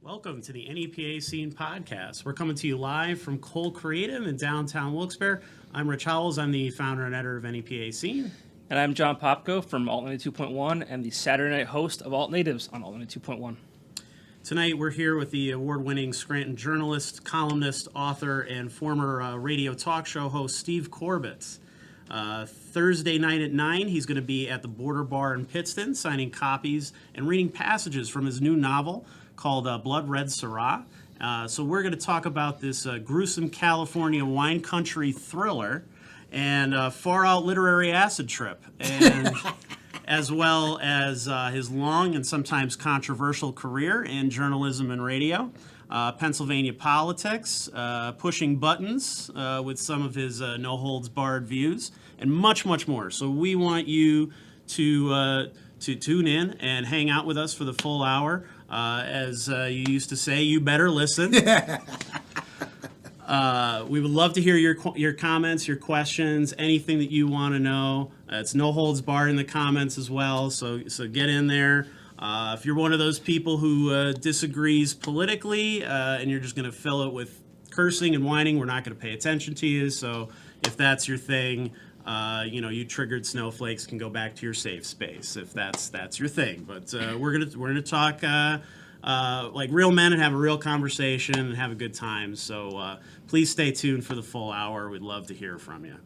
Welcome to the NEPA Scene Podcast. We're coming to you live from Cole Creative in downtown Wilkes-Barre. I'm Rich Howells. I'm the founder and editor of NEPA Scene. And I'm John Popko from Alt 92.1 and the Saturday night host of Alt Natives on Alt 92.1. Tonight we're here with the award-winning Scranton journalist, columnist, author, and former radio talk show host Steve Corbett. Thursday night at 9, he's going to be at the Border Bar in Pittston signing copies and reading passages from his new novel called Red Syrah. So we're going to talk about this gruesome California wine country thriller and far-out literary acid trip, and as well as his long and sometimes controversial career in journalism and radio, Pennsylvania politics, pushing buttons with some of his no-holds-barred views, and much, much more. So we want you to tune in and hang out with us for the full hour. As you used to say, you better listen. We would love to hear your comments, your questions, anything that you want to know. It's no holds barred in the comments as well, so get in there. If you're one of those people who disagrees politically and you're just going to fill it with cursing and whining, we're not going to pay attention to you. So if that's your thing, you triggered snowflakes can go back to your safe space if that's your thing. But we're gonna talk like real men and have a real conversation and have a good time. So please stay tuned for the full hour. We'd love to hear from you.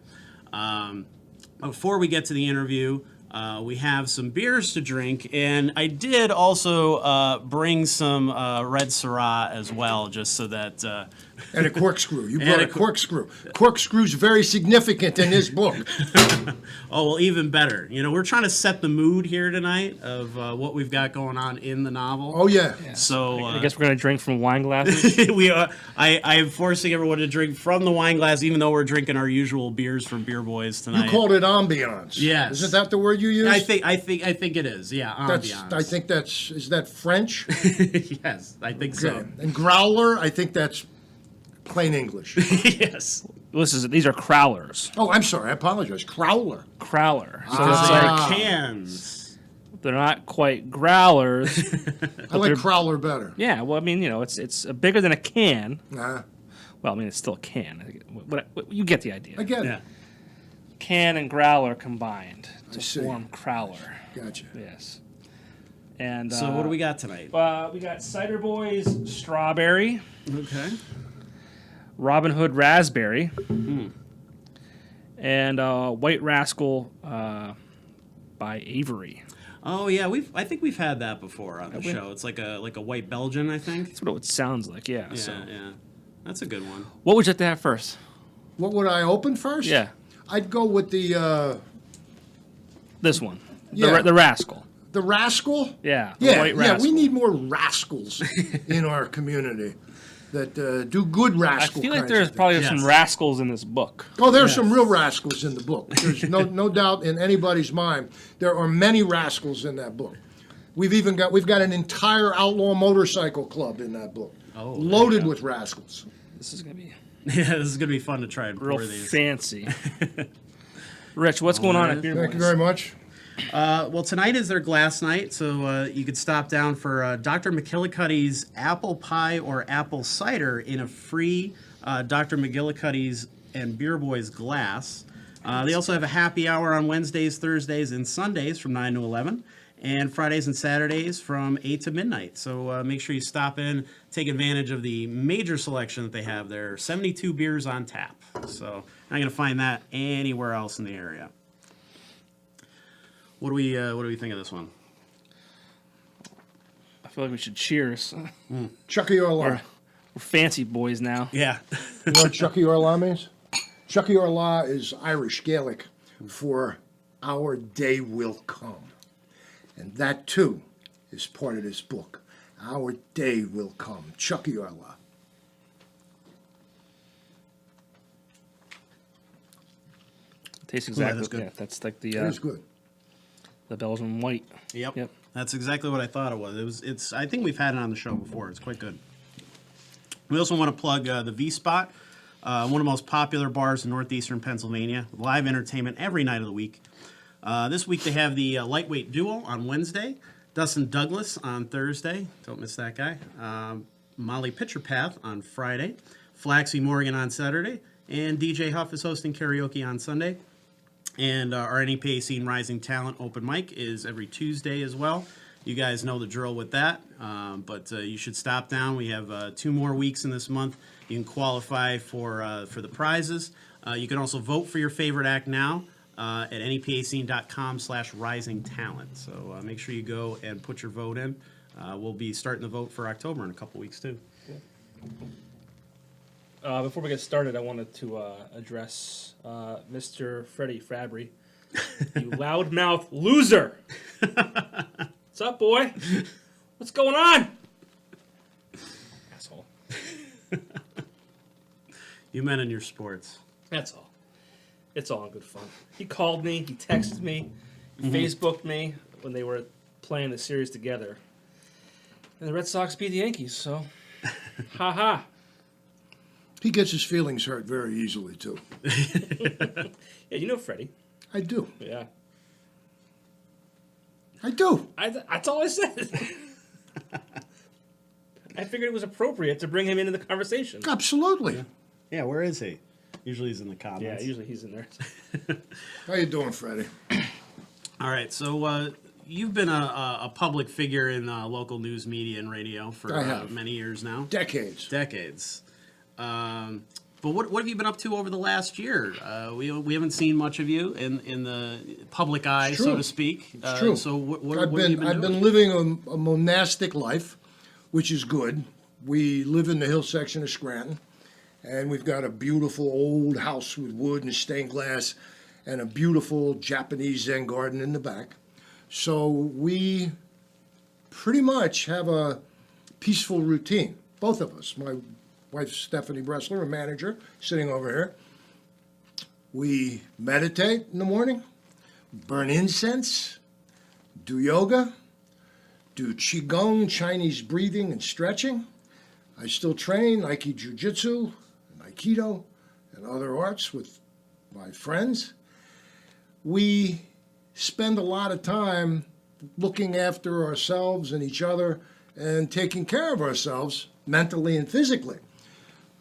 Before we get to the interview, we have some beers to drink, and I did also bring some Red Syrah as well, just so that... and a corkscrew. You brought a corkscrew. Corkscrew's very significant in this book. Oh, well, even better. We're trying to set the mood here tonight of what we've got going on in the novel. Oh, yeah. So I guess we're going to drink from wine glasses. we are. I am forcing everyone to drink from the wine glass, even though we're drinking our usual beers from Beer Boys tonight. You called it ambiance. Yes. Isn't that the word you used? I think it is. Yeah, ambiance. I think is that French? Yes, I think so. And growler, I think that's plain English. Yes. These are crowlers. Oh, I'm sorry. I apologize. Crowler. Crowler. So Because it's they like, are cans. they're not quite growlers. I like crowler better. Yeah, well, I mean, it's bigger than a can. Nah, Well, I mean, it's still a can. You get the idea. I get it. Yeah. Can and growler combined I to see. form crowler. Gotcha. Yes. And So what do we got tonight? we got Cider Boys Strawberry, Okay. Robin Hood Raspberry, and White Rascal by Avery. Oh yeah, I think we've had that before on the show. It's like a white Belgian, I think. That's what it sounds like, yeah. Yeah, So, yeah. That's a good one. what would you like to have first? What would I open first? Yeah, I'd go with the this one. Yeah. The Rascal. the rascal. Yeah, the Yeah, White Rascal. we need more rascals in our community that do good I rascal. feel like kinds there's of probably Yes. some rascals in this book. Oh, there's some real rascals in the book. There's no doubt in anybody's mind. There are many rascals in that book. We've got an entire outlaw motorcycle club in that book, loaded with rascals. This is gonna be Yeah, this is gonna be fun to try and real pour these. fancy. Rich, what's going on at Beer Thank Boys? you very much. Well, tonight is their glass night, so you could stop down for Dr. McGillicuddy's apple pie or apple cider in a free Dr. McGillicuddy's and Beer Boys glass. They also have a happy hour on Wednesdays, Thursdays, and Sundays from 9 to 11, and Fridays and Saturdays from 8 to midnight. So make sure you stop in, take advantage of the major selection that they have there. 72 beers on tap. So you're not going to find that anywhere else in the area. What do we think of this one? I feel like we should cheers. Chucky Orla. We're fancy boys now. Yeah. You know what Chucky Orla means? Chucky Orla is Irish Gaelic for our day will come. And that, too, is part of this book. Our day will come. Chucky Orla. Tastes exactly. that's good. Yeah, that's like It is good. the Belgian white. Yep. That's exactly what I thought it was. It's. I think we've had it on the show before. It's quite good. We also want to plug the V Spot, one of the most popular bars in northeastern Pennsylvania. Live entertainment every night of the week. This week they have the Lightweight Duo on Wednesday, Dustin Douglas on Thursday. Don't miss that guy. Molly Pitcherpath on Friday. Flaxie Morgan on Saturday. And DJ Huff is hosting karaoke on Sunday. And our NEPA Scene Rising Talent open mic is every Tuesday as well. You guys know the drill with that, but you should stop down. We have 2 more weeks in this month. You can qualify for the prizes. You can also vote for your favorite act now at nepascene.com/risingtalent. So make sure you go and put your vote in. We'll be starting the vote for October in a couple weeks too. Before we get started, I wanted to address Mr. Freddie Fabry. You loudmouth loser! What's up, boy? What's going on? Asshole. You men in your sports. That's all. It's all in good fun. He called me. He texted me. He Facebooked me when they were playing the series together. And the Red Sox beat the Yankees, so ha. He gets his feelings hurt very easily, too. Yeah, you know Freddie. I do. Yeah. I do. That's all I said. I figured it was appropriate to bring him into the conversation. Absolutely. Yeah, where is he? Usually he's in the comments. Yeah, usually he's in there. How you doing, Freddie? All right, so you've been a public figure in local news media and radio for I have. many years now. Decades. But what have you been up to over the last year? We haven't seen much of you in the public eye, It's so true. to speak. It's true. So what I've have you been I've doing? been living a monastic life, which is good. We live in the hill section of Scranton, and we've got a beautiful old house with wood and stained glass, and a beautiful Japanese Zen garden in the back. So we pretty much have a peaceful routine, both of us. My wife, Stephanie Bressler, a manager, sitting over here. We meditate in the morning, burn incense, do yoga, do Qigong, Chinese breathing and stretching. I still train Aikido Jiu-Jitsu and Aikido and other arts with my friends. We spend a lot of time looking after ourselves and each other and taking care of ourselves mentally and physically.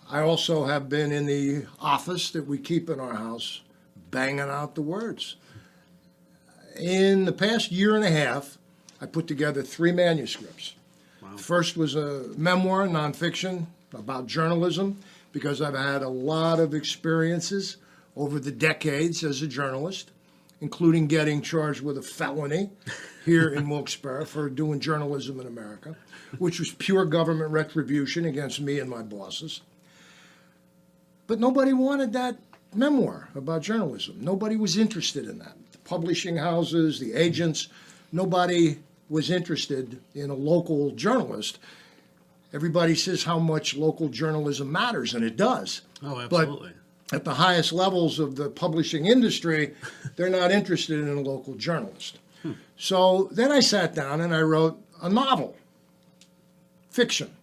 I also have been in the office that we keep in our house, banging out the words. In the past year and a half, I put together 3 manuscripts. Wow. First was a memoir, nonfiction, about journalism, because I've had a lot of experiences over the decades as a journalist, including getting charged with a felony here in Wilkes-Barre for doing journalism in America, which was pure government retribution against me and my bosses. But nobody wanted that memoir about journalism. Nobody was interested in that. The publishing houses, the agents, nobody was interested in a local journalist. Everybody says how much local journalism matters, and it does. Oh, absolutely. But at the highest levels of the publishing industry, they're not interested in a local journalist. So then I sat down and I wrote a novel, fiction,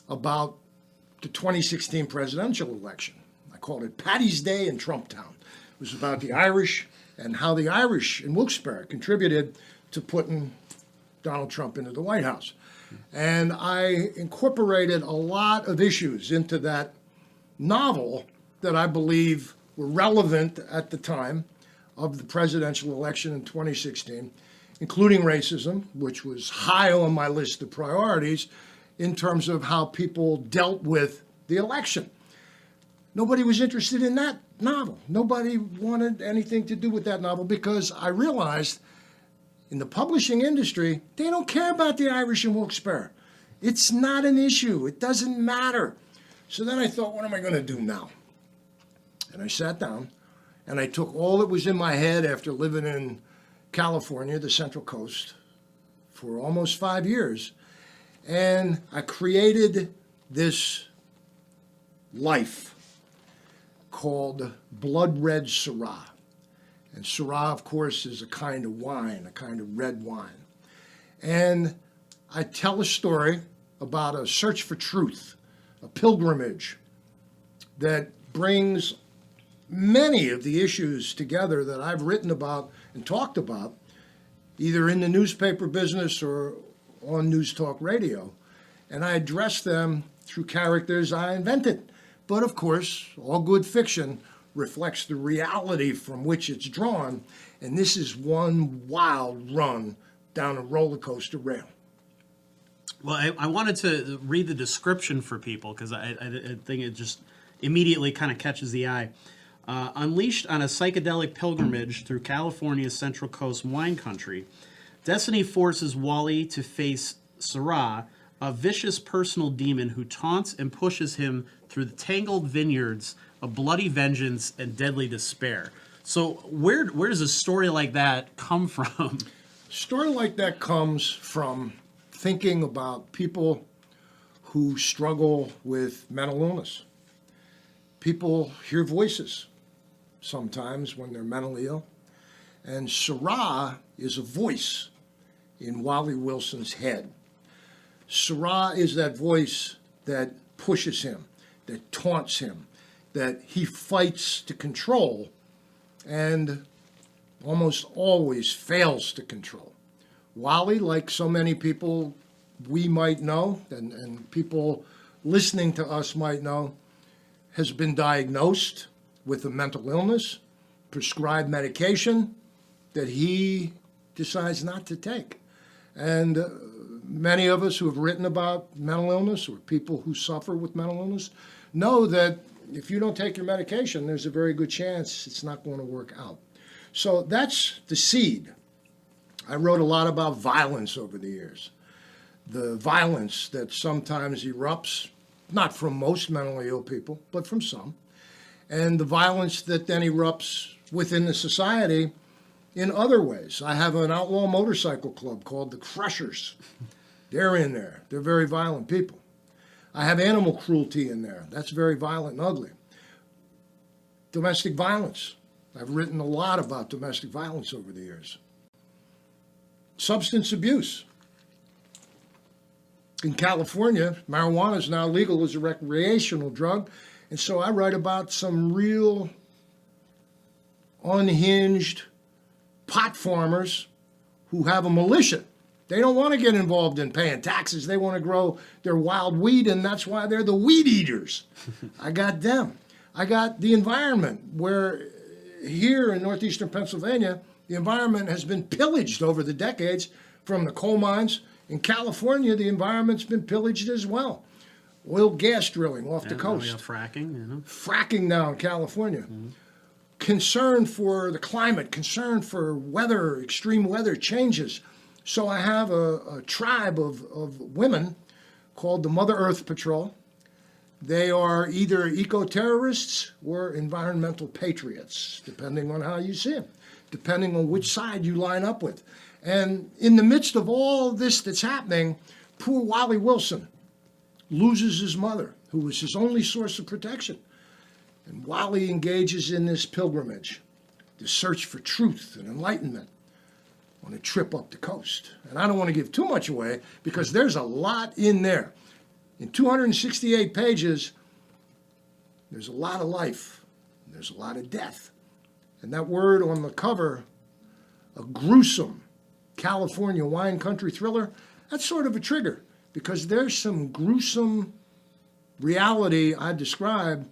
about the 2016 presidential election. I called it Paddy's Day in Trumptown. It was about the Irish and how the Irish in Wilkes-Barre contributed to putting Donald Trump into the White House. And I incorporated a lot of issues into that novel that I believe were relevant at the time of the presidential election in 2016, including racism, which was high on my list of priorities in terms of how people dealt with the election. Nobody was interested in that novel. Nobody wanted anything to do with that novel because I realized in the publishing industry, they don't care about the Irish in Wilkes-Barre. It's not an issue. It doesn't matter. So then I thought, what am I going to do now? And I sat down and I took all that was in my head after living in California, the Central Coast, for almost 5 years. And I created this life called Blood Red Syrah. And Syrah, of course, is a kind of wine, a kind of red wine. And I tell a story about a search for truth, a pilgrimage that brings many of the issues together that I've written about and talked about either in the newspaper business or on News Talk Radio, and I address them through characters I invented. But of course, all good fiction reflects the reality from which it's drawn, and this is one wild run down a roller coaster rail. Well, I wanted to read the description for people because I think it just immediately kind of catches the eye. Unleashed on a psychedelic pilgrimage through California's Central Coast wine country, Destiny forces Wally to face Syrah, a vicious personal demon who taunts and pushes him through the tangled vineyards of bloody vengeance and deadly despair. So where does a story like that come from? A story like that comes from thinking about people who struggle with mental illness. People hear voices sometimes when they're mentally ill. And Syrah is a voice in Wally Wilson's head. Syrah is that voice that pushes him, that taunts him, that he fights to control and almost always fails to control. Wally, like so many people we might know, and people listening to us might know, has been diagnosed with a mental illness, prescribed medication that he decides not to take. And many of us who have written about mental illness or people who suffer with mental illness know that if you don't take your medication, there's a very good chance it's not going to work out. So that's the seed. I wrote a lot about violence over the years. The violence that sometimes erupts, not from most mentally ill people, but from some. And the violence that then erupts within the society in other ways. I have an outlaw motorcycle club called the Crushers. They're in there. They're very violent people. I have animal cruelty in there. That's very violent and ugly. Domestic violence. I've written a lot about domestic violence over the years. Substance abuse. In California, marijuana is now legal as a recreational drug, and so I write about some real unhinged pot farmers who have a militia. They don't want to get involved in paying taxes. They want to grow their wild weed, and that's why they're the weed eaters. I got them. I got the environment, where here in northeastern Pennsylvania, the environment has been pillaged over the decades from the coal mines. In California, the environment's been pillaged as well. Oil gas drilling off the coast. We have fracking. Fracking now in California. Mm-hmm. Concern for the climate, concern for weather, extreme weather changes. So I have a tribe of women called the Mother Earth Patrol. They are either eco-terrorists or environmental patriots, depending on how you see them, depending on which side you line up with. And in the midst of all this that's happening, poor Wally Wilson loses his mother, who was his only source of protection. And Wally engages in this pilgrimage, the search for truth and enlightenment on a trip up the coast. And I don't want to give too much away because there's a lot in there. In 268 pages, there's a lot of life, and there's a lot of death. And that word on the cover, a gruesome California wine country thriller, that's sort of a trigger because there's some gruesome reality I describe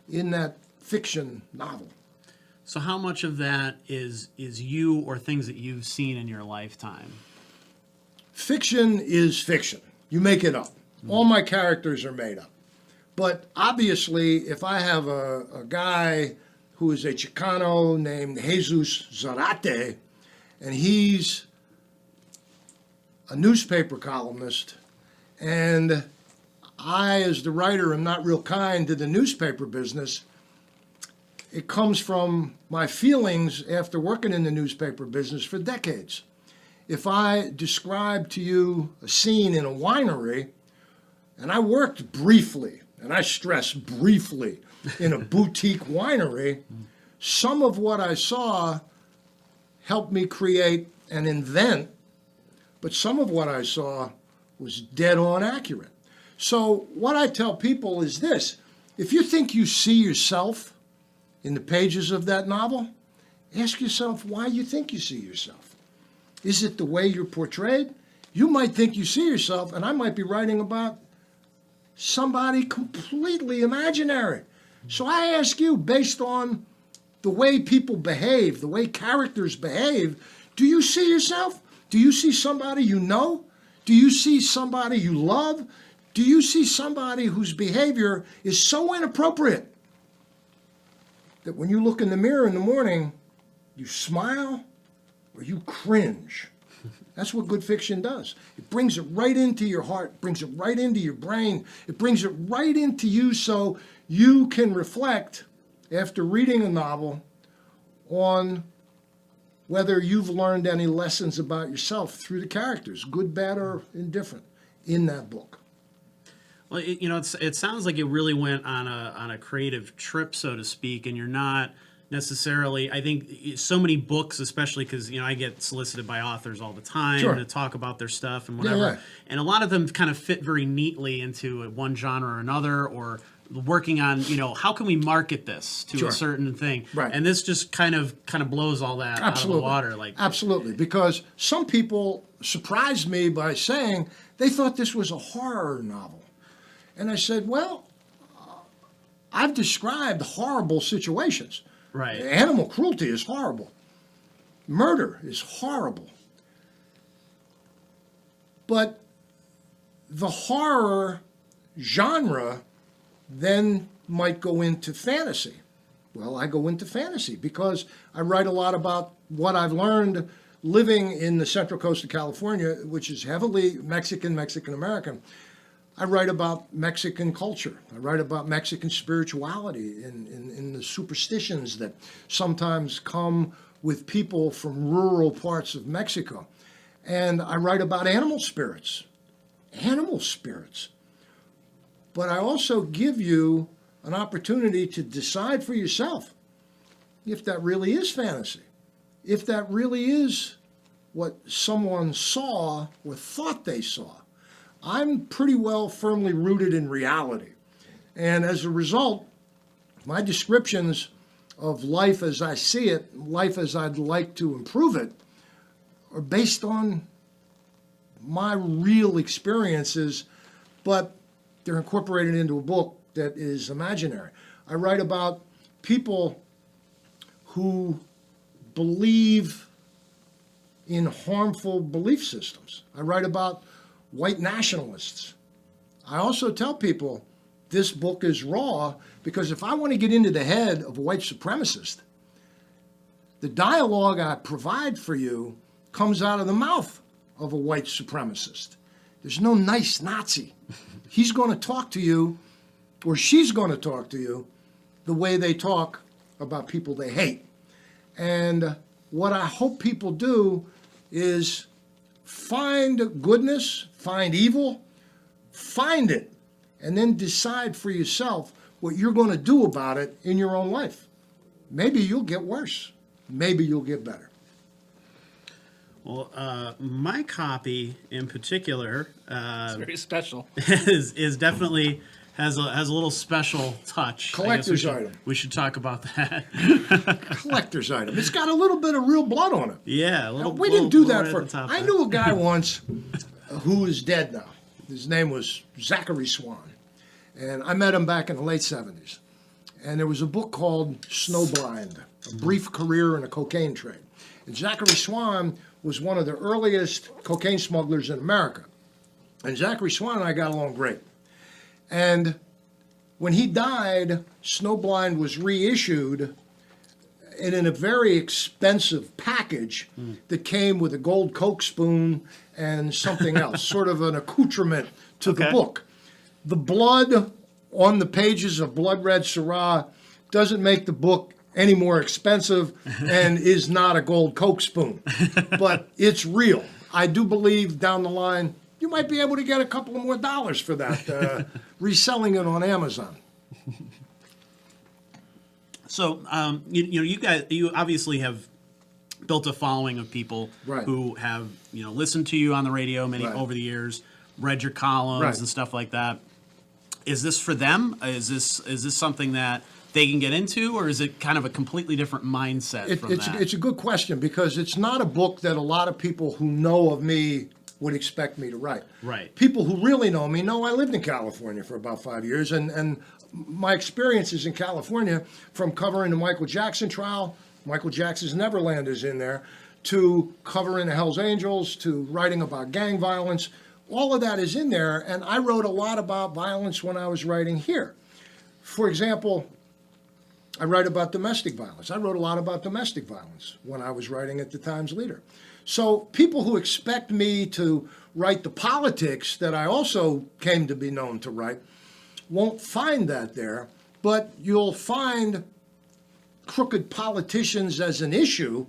in that fiction novel. So how much of that is you or things that you've seen in your lifetime? Fiction is fiction. You make it up. All my characters are made up. But obviously, if I have a guy who is a Chicano named Jesus Zarate, and he's a newspaper columnist, and I, as the writer, am not real kind to the newspaper business, it comes from my feelings after working in the newspaper business for decades. If I describe to you a scene in a winery, and I worked briefly, and I stress briefly, in a boutique winery, some of what I saw helped me create and invent, but some of what I saw was dead on accurate. So what I tell people is this: if you think you see yourself in the pages of that novel, ask yourself why you think you see yourself. Is it the way you're portrayed? You might think you see yourself, and I might be writing about somebody completely imaginary. So I ask you, based on the way people behave, the way characters behave, do you see yourself? Do you see somebody you know? Do you see somebody you love? Do you see somebody whose behavior is so inappropriate that when you look in the mirror in the morning, you smile or you cringe? That's what good fiction does. It brings it right into your heart, brings it right into your brain. It brings it right into you so you can reflect after reading a novel on whether you've learned any lessons about yourself through the characters, good, bad, or indifferent, in that book. Well, it sounds like it really went on a creative trip, so to speak, and you're not necessarily. I think so many books, especially because I get solicited by authors all the time Sure. to talk about their stuff and whatever, Yeah. and a lot of them kind of fit very neatly into one genre or another, or working on how can we market this to Sure. a certain thing, Right. and this just kind of blows all that out of the water. Absolutely, because some people surprised me by saying they thought this was a horror novel. And I said, well, I've described horrible situations. Right. Animal cruelty is horrible. Murder is horrible. But the horror genre then might go into fantasy. Well, I go into fantasy because I write a lot about what I've learned living in the Central Coast of California, which is heavily Mexican-American. I write about Mexican culture. I write about Mexican spirituality in the superstitions that sometimes come with people from rural parts of Mexico. And I write about animal spirits. But I also give you an opportunity to decide for yourself if that really is fantasy, if that really is what someone saw or thought they saw. I'm pretty well firmly rooted in reality. And as a result, my descriptions of life as I see it, life as I'd like to improve it, are based on my real experiences, but they're incorporated into a book that is imaginary. I write about people who believe in harmful belief systems. I write about white nationalists. I also tell people this book is raw because if I want to get into the head of a white supremacist, the dialogue I provide for you comes out of the mouth of a white supremacist. There's no nice Nazi. He's going to talk to you, or she's going to talk to you, the way they talk about people they hate. And what I hope people do is find goodness, find evil, find it, and then decide for yourself what you're going to do about it in your own life. Maybe you'll get worse. Maybe you'll get better. Well, my copy in particular It's very special. is definitely has a little special touch. Collector's item. We should talk about that. Collector's item. It's got a little bit of real blood on it. Yeah, Now, we didn't do that for. I knew a guy once who is dead now. His name was Zachary Swan, and I met him back in the late '70s. And there was a book called Snowblind: A Brief Career in a Cocaine Trade. And Zachary Swan was one of the earliest cocaine smugglers in America. And Zachary Swan and I got along great. And when he died, Snowblind was reissued and in a very expensive package that came with a gold Coke spoon and something else, sort of an accoutrement to the book. The blood on the pages of Blood Red Syrah doesn't make the book any more expensive and is not a gold Coke spoon. But it's real. I do believe down the line you might be able to get a couple of more dollars for that, reselling it on Amazon. So, you obviously have built a following of people Right. who have, listened to you on the radio Right. over the years, read your columns Right. and stuff like that. Is this for them? Is this something that they can get into, or is it kind of a completely different mindset from that? It's a good question, because it's not a book that a lot of people who know of me would expect me to write. Right. People who really know me know I lived in California for about 5 years, and my experiences in California, from covering the Michael Jackson trial, Michael Jackson's Neverland is in there, to covering the Hells Angels, to writing about gang violence. All of that is in there, and I wrote a lot about violence when I was writing here. For example, I write about domestic violence. I wrote a lot about domestic violence when I was writing at the Times Leader. So people who expect me to write the politics that I also came to be known to write won't find that there, but you'll find crooked politicians as an issue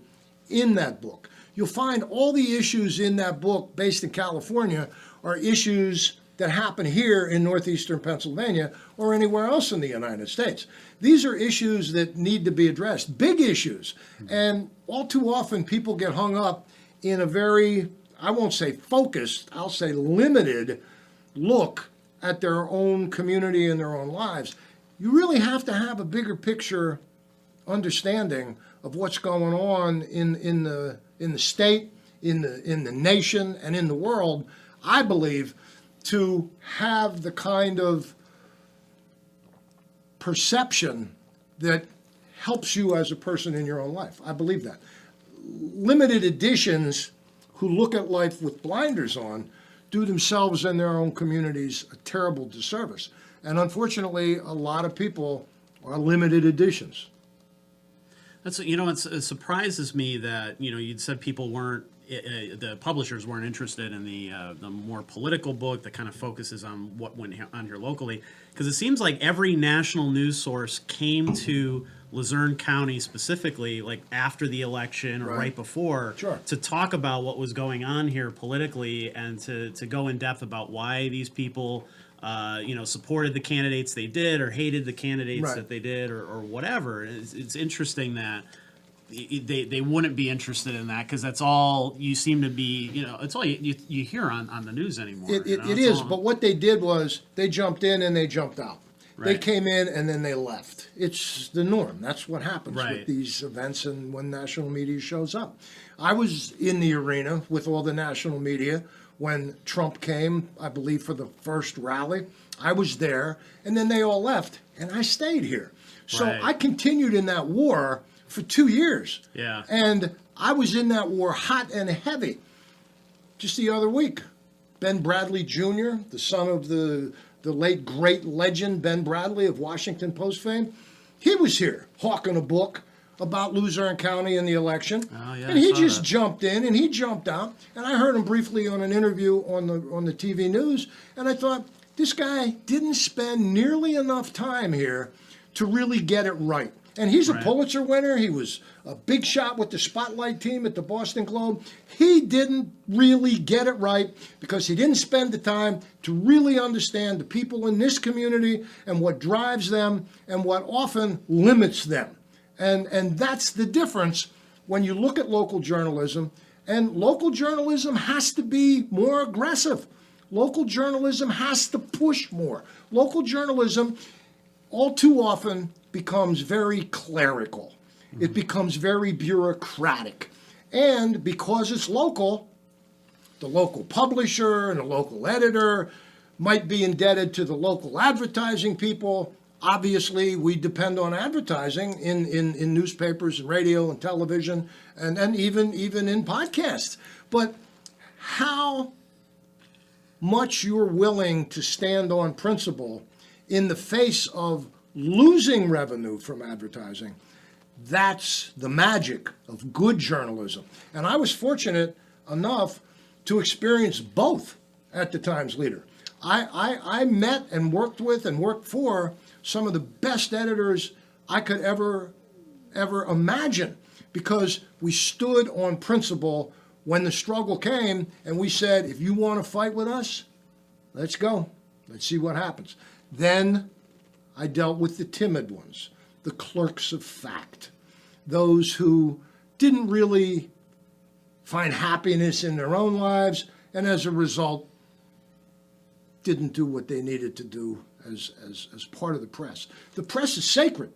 in that book. You'll find all the issues in that book based in California are issues that happen here in northeastern Pennsylvania or anywhere else in the United States. These are issues that need to be addressed, big issues. And all too often people get hung up in a very, I won't say focused, I'll say limited look at their own community and their own lives. You really have to have a bigger picture understanding of what's going on in the state, in the nation, and in the world, I believe, to have the kind of perception that helps you as a person in your own life. I believe that. Limited editions who look at life with blinders on do themselves and their own communities a terrible disservice. And unfortunately, a lot of people are limited editions. That's, it surprises me that, you'd said people weren't, the publishers weren't interested in the more political book that kind of focuses on what went on here locally, because it seems like every national news source came to Luzerne County specifically, like after the election or right before, Sure, to talk about what was going on here politically and to go in depth about why these people supported the candidates they did or hated the candidates right that they did or whatever. It's interesting that they wouldn't be interested in that, because that's all you seem to be, it's all you hear on the news anymore. It is, but what they did was they jumped in and they jumped out. Right. They came in and then they left. It's the norm. That's what happens with these events and when national media shows up. I was in the arena with all the national media when Trump came, I believe, for the first rally. I was there, and then they all left, and I stayed here. So I continued in that war for 2 years. Yeah. And I was in that war hot and heavy. Just the other week, Ben Bradley Jr., the son of the late great legend Ben Bradley of Washington Post fame, he was here hawking a book about Luzerne County and the election. Oh, yeah, and he just jumped in and he jumped out. And I heard him briefly on an interview on the TV news, and I thought, this guy didn't spend nearly enough time here to really get it right. And he's a Pulitzer winner. He was a big shot with the Spotlight team at the Boston Globe. He didn't really get it right because he didn't spend the time to really understand the people in this community and what drives them and what often limits them. And that's the difference when you look at local journalism. And local journalism has to be more aggressive. Local journalism has to push more. Local journalism, all too often, becomes very clerical. It becomes very bureaucratic. And because it's local, the local publisher and the local editor might be indebted to the local advertising people. Obviously, we depend on advertising in newspapers and radio and television and even in podcasts. But how much you're willing to stand on principle in the face of losing revenue from advertising, that's the magic of good journalism. And I was fortunate enough to experience both at the Times Leader. I met and worked with and worked for some of the best editors I could ever imagine, because we stood on principle when the struggle came, and we said, if you want to fight with us, let's go. Let's see what happens. Then I dealt with the timid ones, the clerks of fact, those who didn't really find happiness in their own lives, and as a result, didn't do what they needed to do as part of the press. The press is sacred.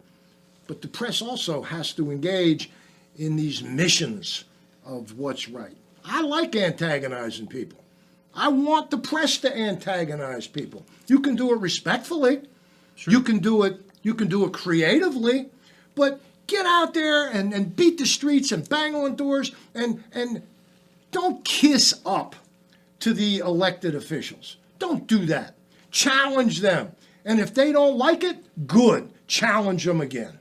But the press also has to engage in these missions of what's right. I like antagonizing people. I want the press to antagonize people. You can do it respectfully. Sure. You can do it creatively, but get out there and beat the streets and bang on doors and don't kiss up to the elected officials. Don't do that. Challenge them. And if they don't like it, good. Challenge them again.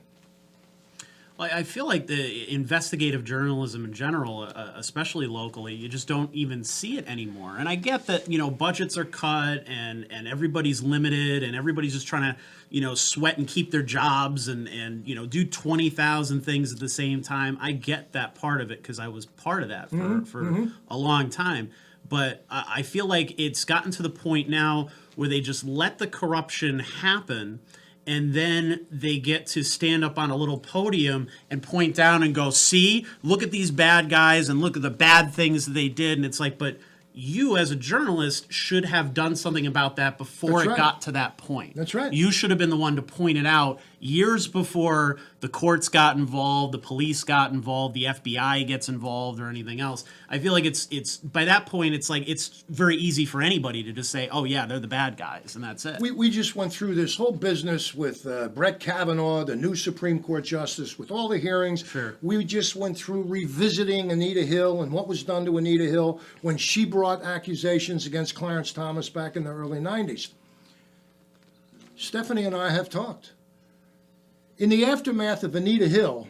Well, I feel like the investigative journalism in general, especially locally, you just don't even see it anymore. And I get that, budgets are cut and everybody's limited and everybody's just trying to, sweat and keep their jobs and do 20,000 things at the same time. I get that part of it because I was part of that for a long time. But I feel like it's gotten to the point now where they just let the corruption happen, and then they get to stand up on a little podium and point down and go, see, look at these bad guys and look at the bad things that they did. And it's like, but you as a journalist should have done something about that before it got to that point. That's right. You should have been the one to point it out years before the courts got involved, the police got involved, the FBI gets involved, or anything else. I feel like it's by that point, it's like it's very easy for anybody to just say, oh, yeah, they're the bad guys, and that's it. We just went through this whole business with Brett Kavanaugh, the new Supreme Court Justice, with all the hearings. Sure. We just went through revisiting Anita Hill and what was done to Anita Hill when she brought accusations against Clarence Thomas back in the early 90s. Stephanie and I have talked. In the aftermath of Anita Hill,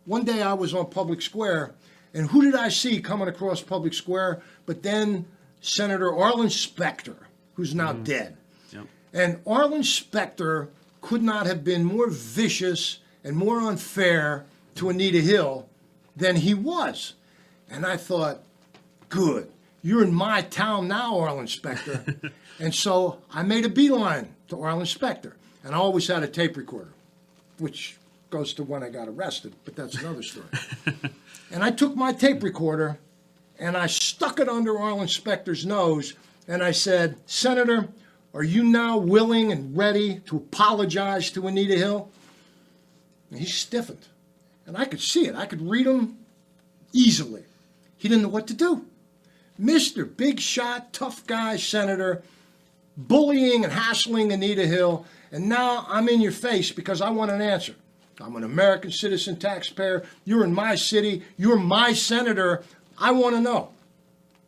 one day I was on Public Square, and who did I see coming across Public Square but then Senator Arlen Specter, who's now dead. Yep. And Arlen Specter could not have been more vicious and more unfair to Anita Hill than he was. And I thought, good, you're in my town now, Arlen Specter. And so I made a beeline to Arlen Specter, and I always had a tape recorder, which goes to when I got arrested, but that's another story. And I took my tape recorder and I stuck it under Arlen Specter's nose and I said, Senator, are you now willing and ready to apologize to Anita Hill? And he stiffened. And I could see it. I could read him easily. He didn't know what to do. Mr. Big Shot, tough guy, Senator, bullying and hassling Anita Hill, and now I'm in your face because I want an answer. I'm an American citizen taxpayer. You're in my city. You're my senator. I want to know.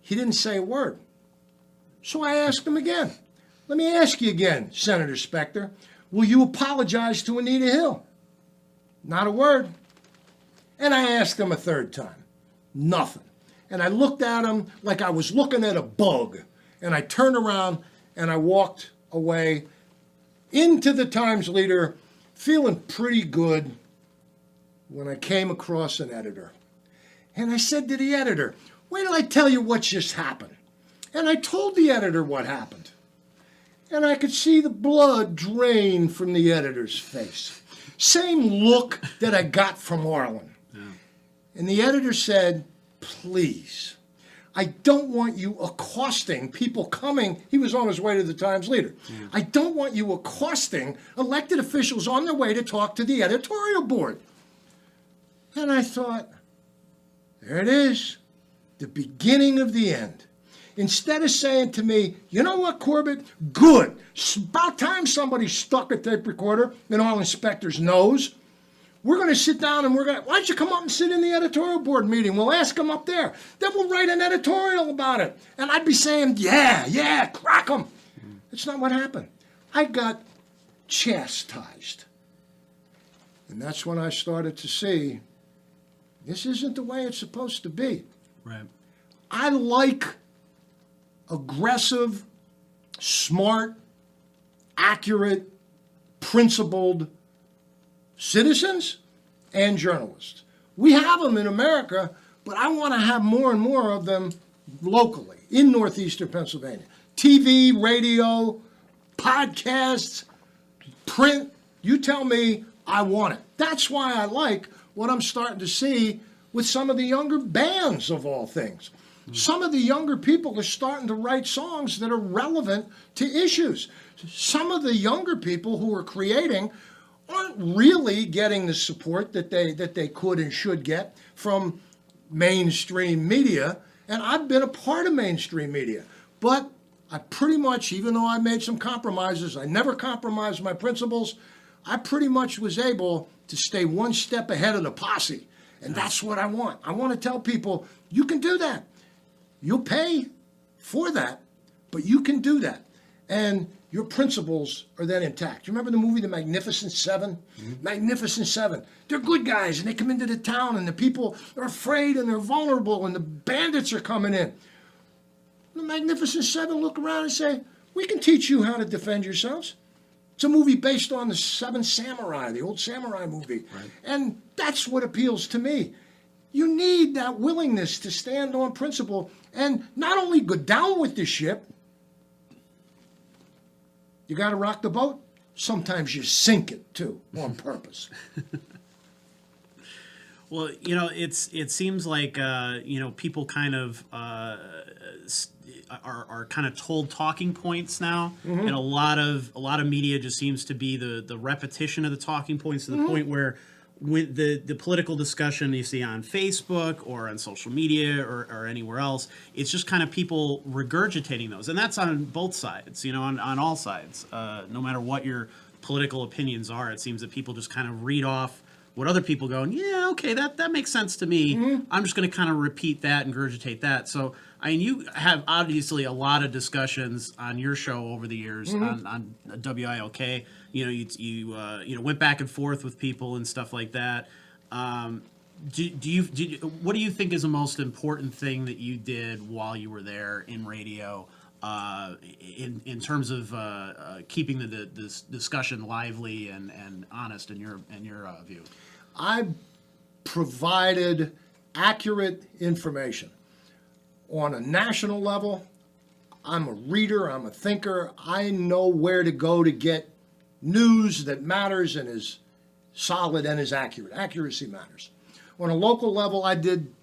He didn't say a word. So I asked him again. Let me ask you again, Senator Specter. Will you apologize to Anita Hill? Not a word. And I asked him a third time. Nothing. And I looked at him like I was looking at a bug. And I turned around and I walked away into the Times Leader feeling pretty good when I came across an editor. And I said to the editor, wait till I tell you what just happened. And I told the editor what happened. And I could see the blood drain from the editor's face. Same look that I got from Arlen. Yeah. And the editor said, please, I don't want you accosting people coming. He was on his way to the Times Leader. Yeah. I don't want you accosting elected officials on their way to talk to the editorial board. And I thought, there it is, the beginning of the end. Instead of saying to me, you know what, Corbett, good. It's about time somebody stuck a tape recorder in Arlen Specter's nose. We're going to sit down and why don't you come up and sit in the editorial board meeting? We'll ask them up there. Then we'll write an editorial about it. And I'd be saying, yeah, crack them. That's not what happened. I got chastised. And that's when I started to see, this isn't the way it's supposed to be. Right. I like aggressive, smart, accurate, principled citizens and journalists. We have them in America, but I want to have more and more of them locally in northeastern Pennsylvania. TV, radio, podcasts, print, you tell me, I want it. That's why I like what I'm starting to see with some of the younger bands of all things. Some of the younger people are starting to write songs that are relevant to issues. Some of the younger people who are creating aren't really getting the support that they could and should get from mainstream media. And I've been a part of mainstream media, but I pretty much, even though I made some compromises, I never compromised my principles. I pretty much was able to stay one step ahead of the posse. And that's what I want. I want to tell people, you can do that. You'll pay for that, but you can do that. And your principles are then intact. You remember the movie The Magnificent Seven? Mm-hmm. Magnificent Seven. They're good guys, and they come into the town, and the people are afraid, and they're vulnerable, and the bandits are coming in. The Magnificent Seven look around and say, we can teach you how to defend yourselves. It's a movie based on the Seven Samurai, the old samurai movie. Right. And that's what appeals to me. You need that willingness to stand on principle and not only go down with the ship. You got to rock the boat. Sometimes you sink it, too, on purpose. Well, it seems like, people kind of are kind of told talking points now. Mm-hmm. And a lot of media just seems to be the repetition of the talking points to the mm-hmm. point where with the political discussion you see on Facebook or on social media or anywhere else, it's just kind of people regurgitating those. And that's on both sides, on all sides. No matter what your political opinions are, it seems that people just kind of read off what other people go, yeah, okay, that makes sense to me. Mm-hmm. I'm just going to kind of repeat that and regurgitate that. So, you have obviously a lot of discussions on your show over the years mm-hmm. on WILK. You went back and forth with people and stuff like that. What do you think is the most important thing that you did while you were there in radio, in terms of keeping the discussion lively and honest in your view? I provided accurate information on a national level. I'm a reader, I'm a thinker. I know where to go to get news that matters and is solid and is accurate. Accuracy matters. On a local level, I did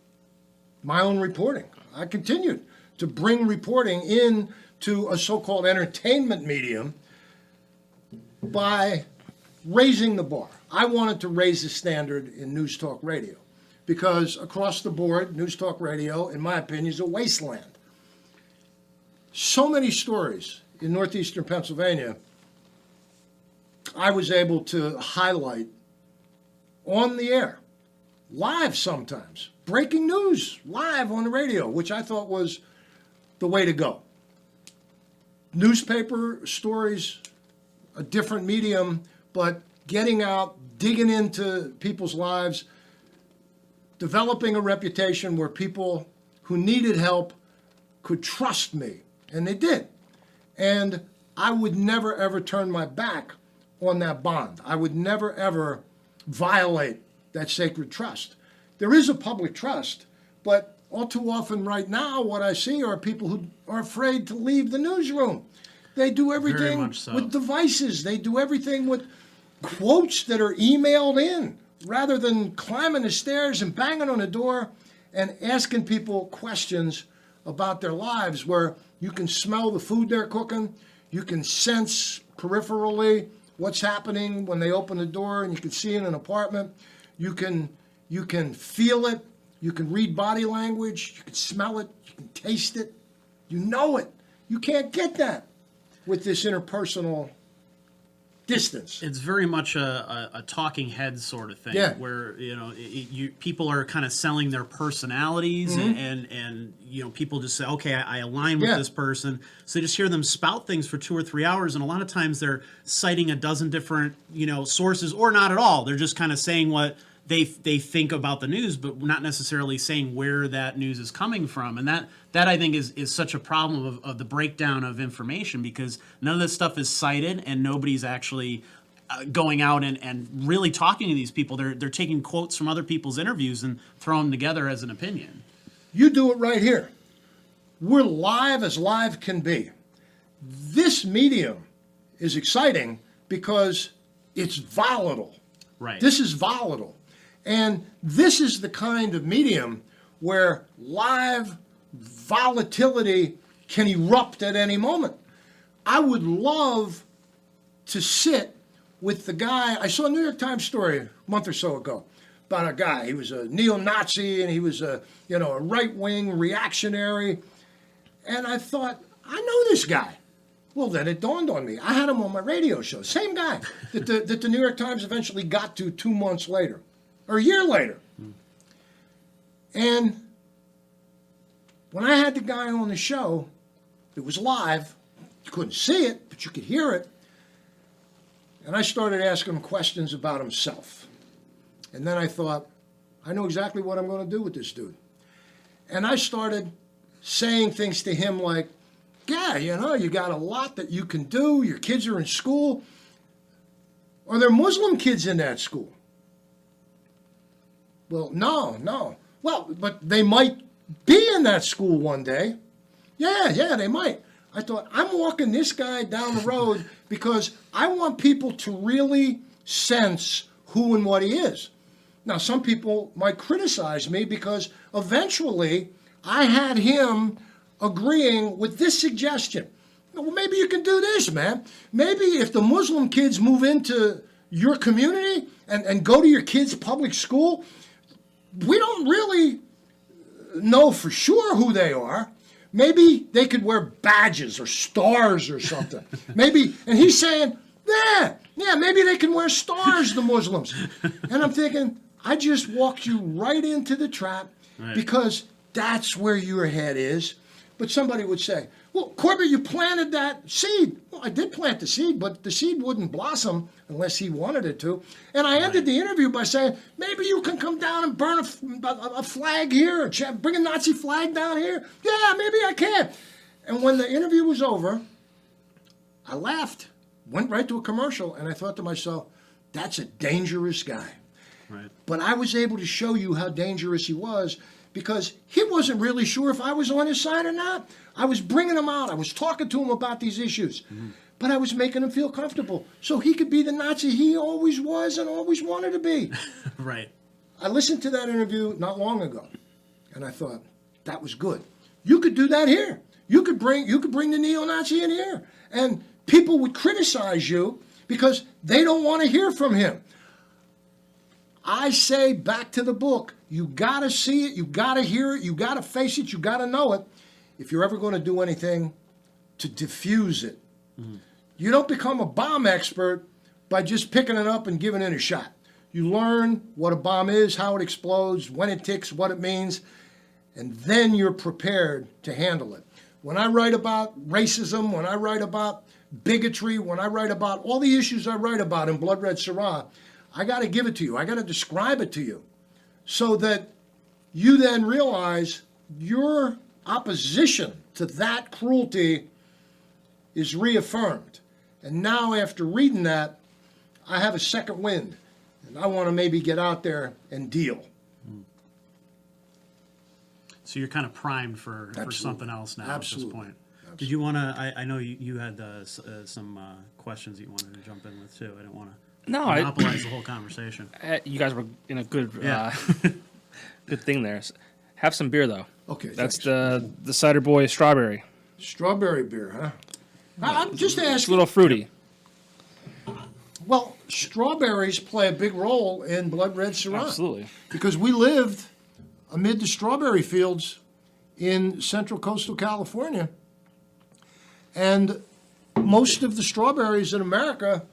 my own reporting. I continued to bring reporting into a so-called entertainment medium by raising the bar. I wanted to raise the standard in news talk radio because across the board, news talk radio, in my opinion, is a wasteland. So many stories in northeastern Pennsylvania I was able to highlight on the air, live sometimes, breaking news live on the radio, which I thought was the way to go. Newspaper stories, a different medium, but getting out, digging into people's lives, developing a reputation where people who needed help could trust me, and they did. And I would never, ever turn my back on that bond. I would never, ever violate that sacred trust. There is a public trust, but all too often right now what I see are people who are afraid to leave the newsroom. They do everything with devices. They do everything with quotes that are emailed in rather than climbing the stairs and banging on the door and asking people questions about their lives where you can smell the food they're cooking, you can sense peripherally what's happening when they open the door, and you can see in an apartment. You can feel it. You can read body language. You can smell it. You can taste it. You know it. You can't get that with this interpersonal distance. It's very much a talking head sort of thing, where people are kind of selling their personalities, mm-hmm. and people just say, okay, I align with this person. So you just hear them spout things for 2 or 3 hours, and a lot of times they're citing a dozen different sources, or not at all. They're just kind of saying what they think about the news, but not necessarily saying where that news is coming from. And that I think is such a problem of the breakdown of information, because none of this stuff is cited and nobody's actually going out and really talking to these people. They're taking quotes from other people's interviews and throwing them together as an opinion. You do it right here. We're live as live can be. This medium is exciting because it's volatile. Right. This is volatile. And this is the kind of medium where live volatility can erupt at any moment. I would love to sit with the guy. I saw a New York Times story a month or so ago about a guy. He was a neo-Nazi and he was a right-wing reactionary. And I thought, I know this guy. Well, then it dawned on me. I had him on my radio show. Same guy that the New York Times eventually got to 2 months later, or a year later. And when I had the guy on the show, it was live. You couldn't see it, but you could hear it. And I started asking him questions about himself. And then I thought, I know exactly what I'm going to do with this dude. And I started saying things to him like, yeah, you got a lot that you can do. Your kids are in school. Are there Muslim kids in that school? Well, no. Well, but they might be in that school one day. Yeah, they might. I thought, I'm walking this guy down the road because I want people to really sense who and what he is. Now, some people might criticize me because eventually I had him agreeing with this suggestion. Well, maybe you can do this, man. Maybe if the Muslim kids move into your community and go to your kids' public school, we don't really know for sure who they are. Maybe they could wear badges or stars or something. Maybe, and he's saying, yeah, maybe they can wear stars, the Muslims. And I'm thinking, I just walked you right into the trap because that's where your head is. But somebody would say, well, Corbett, you planted that seed. Well, I did plant the seed, but the seed wouldn't blossom unless he wanted it to. And I ended the interview by saying, maybe you can come down and burn a flag here, or bring a Nazi flag down here. Yeah, maybe I can. And when the interview was over, I laughed, went right to a commercial, and I thought to myself, that's a dangerous guy. Right. But I was able to show you how dangerous he was because he wasn't really sure if I was on his side or not. I was bringing him out. I was talking to him about these issues. Mm-hmm. But I was making him feel comfortable so he could be the Nazi he always was and always wanted to be. Right. I listened to that interview not long ago, and I thought, that was good. You could do that here. You could bring the neo-Nazi in here. And people would criticize you because they don't want to hear from him. I say back to the book, you got to see it, you got to hear it, you got to face it, you got to know it. If you're ever going to do anything to diffuse it, you don't become a bomb expert by just picking it up and giving it a shot. You learn what a bomb is, how it explodes, when it ticks, what it means, and then you're prepared to handle it. When I write about racism, when I write about bigotry, when I write about all the issues I write about in Blood Red Syrah, I got to give it to you. I got to describe it to you so that you then realize your opposition to that cruelty is reaffirmed. And now after reading that, I have a second wind, and I want to maybe get out there and deal. So you're kind of primed for something else now at this point. Did you want to, I know you had some questions that you wanted to jump in with too. I didn't want to monopolize the whole conversation. You guys were in a good good thing there. Have some beer, though. Okay, that's the Cider Boy Strawberry. Strawberry beer, huh? I'm just asking. It's a little fruity. Well, strawberries play a big role in Blood Red Syrah. Absolutely. Because we lived amid the strawberry fields in central coastal California. And most of the strawberries in America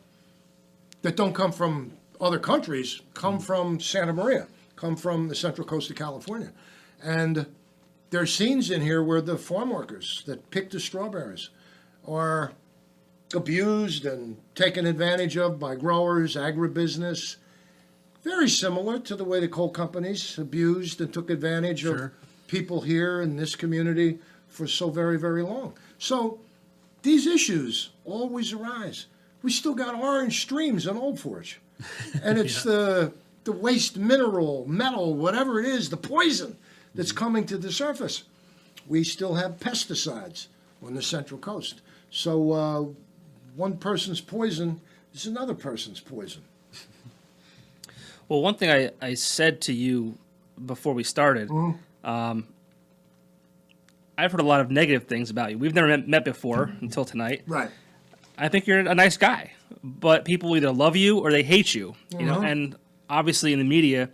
that don't come from other countries come from Santa Maria, come from the central coast of California. And there are scenes in here where the farm workers that pick the strawberries are abused and taken advantage of by growers, agribusiness. Very similar to the way the coal companies abused and took advantage of people here in this community for so very, very long. So these issues always arise. We still got orange streams in Old Forge. And it's the waste mineral, metal, whatever it is, the poison that's coming to the surface. We still have pesticides on the Central Coast. So one person's poison is another person's poison. Well, one thing I said to you before we started, I've heard a lot of negative things about you. We've never met before until tonight. Right. I think you're a nice guy. but people either love you or they hate you. You know, and obviously in the media,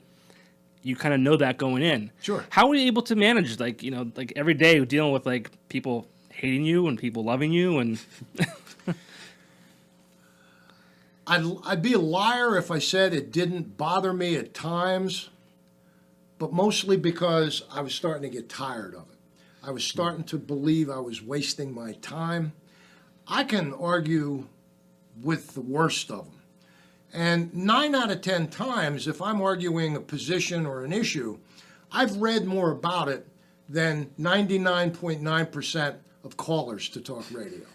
you kind of know that going in. Sure. How were you able to manage, like, you know, like every day dealing with like people hating you and people loving you and? I'd be a liar if I said it didn't bother me at times, but mostly because I was starting to get tired of it. I was starting to believe I was wasting my time. I can argue with the worst of them. And 9 out of 10 times, if I'm arguing a position or an issue, I've read more about it than 99.9% of callers to talk radio.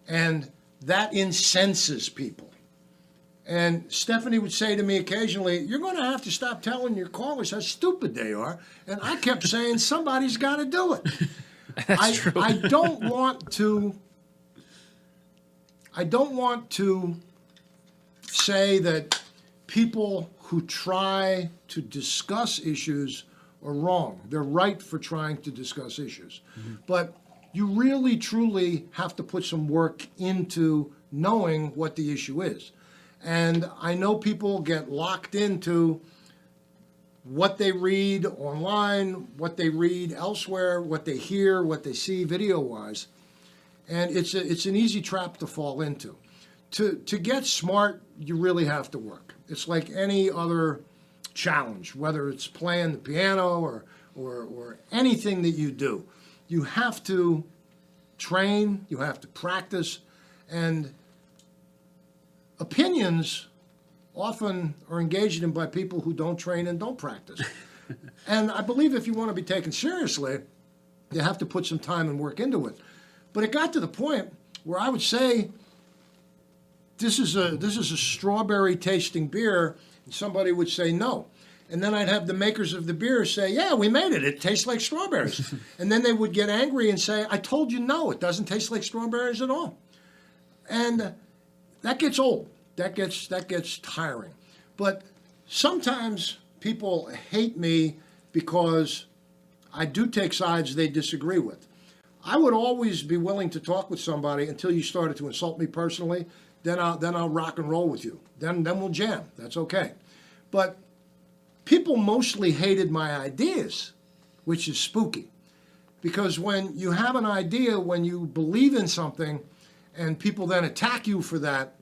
And that incenses people. And Stephanie would say to me occasionally, "You're going to have to stop telling your callers how stupid they are." And I kept saying, somebody's got to do it. True. I don't want to say that people who try to discuss issues are wrong. They're right for trying to discuss issues. But you really, truly have to put some work into knowing what the issue is. And I know people get locked into what they read online, what they read elsewhere, what they hear, what they see video-wise. And it's an easy trap to fall into. To get smart, you really have to work. It's like any other challenge, whether it's playing the piano or anything that you do. You have to train, you have to practice, and opinions often are engaged in by people who don't train and don't practice. And I believe if you want to be taken seriously, you have to put some time and work into it. But it got to the point where I would say, this is a strawberry tasting beer, and somebody would say no. And then I'd have the makers of the beer say, "Yeah, we made it. It tastes like strawberries." And then they would get angry and say, "I told you no, it doesn't taste like strawberries at all." And that gets old. That gets tiring. But sometimes people hate me because I do take sides they disagree with. I would always be willing to talk with somebody until you started to insult me personally. Then I'll rock and roll with you. Then we'll jam. That's okay. But people mostly hated my ideas, which is spooky. Because when you have an idea, when you believe in something, and people then attack you for that,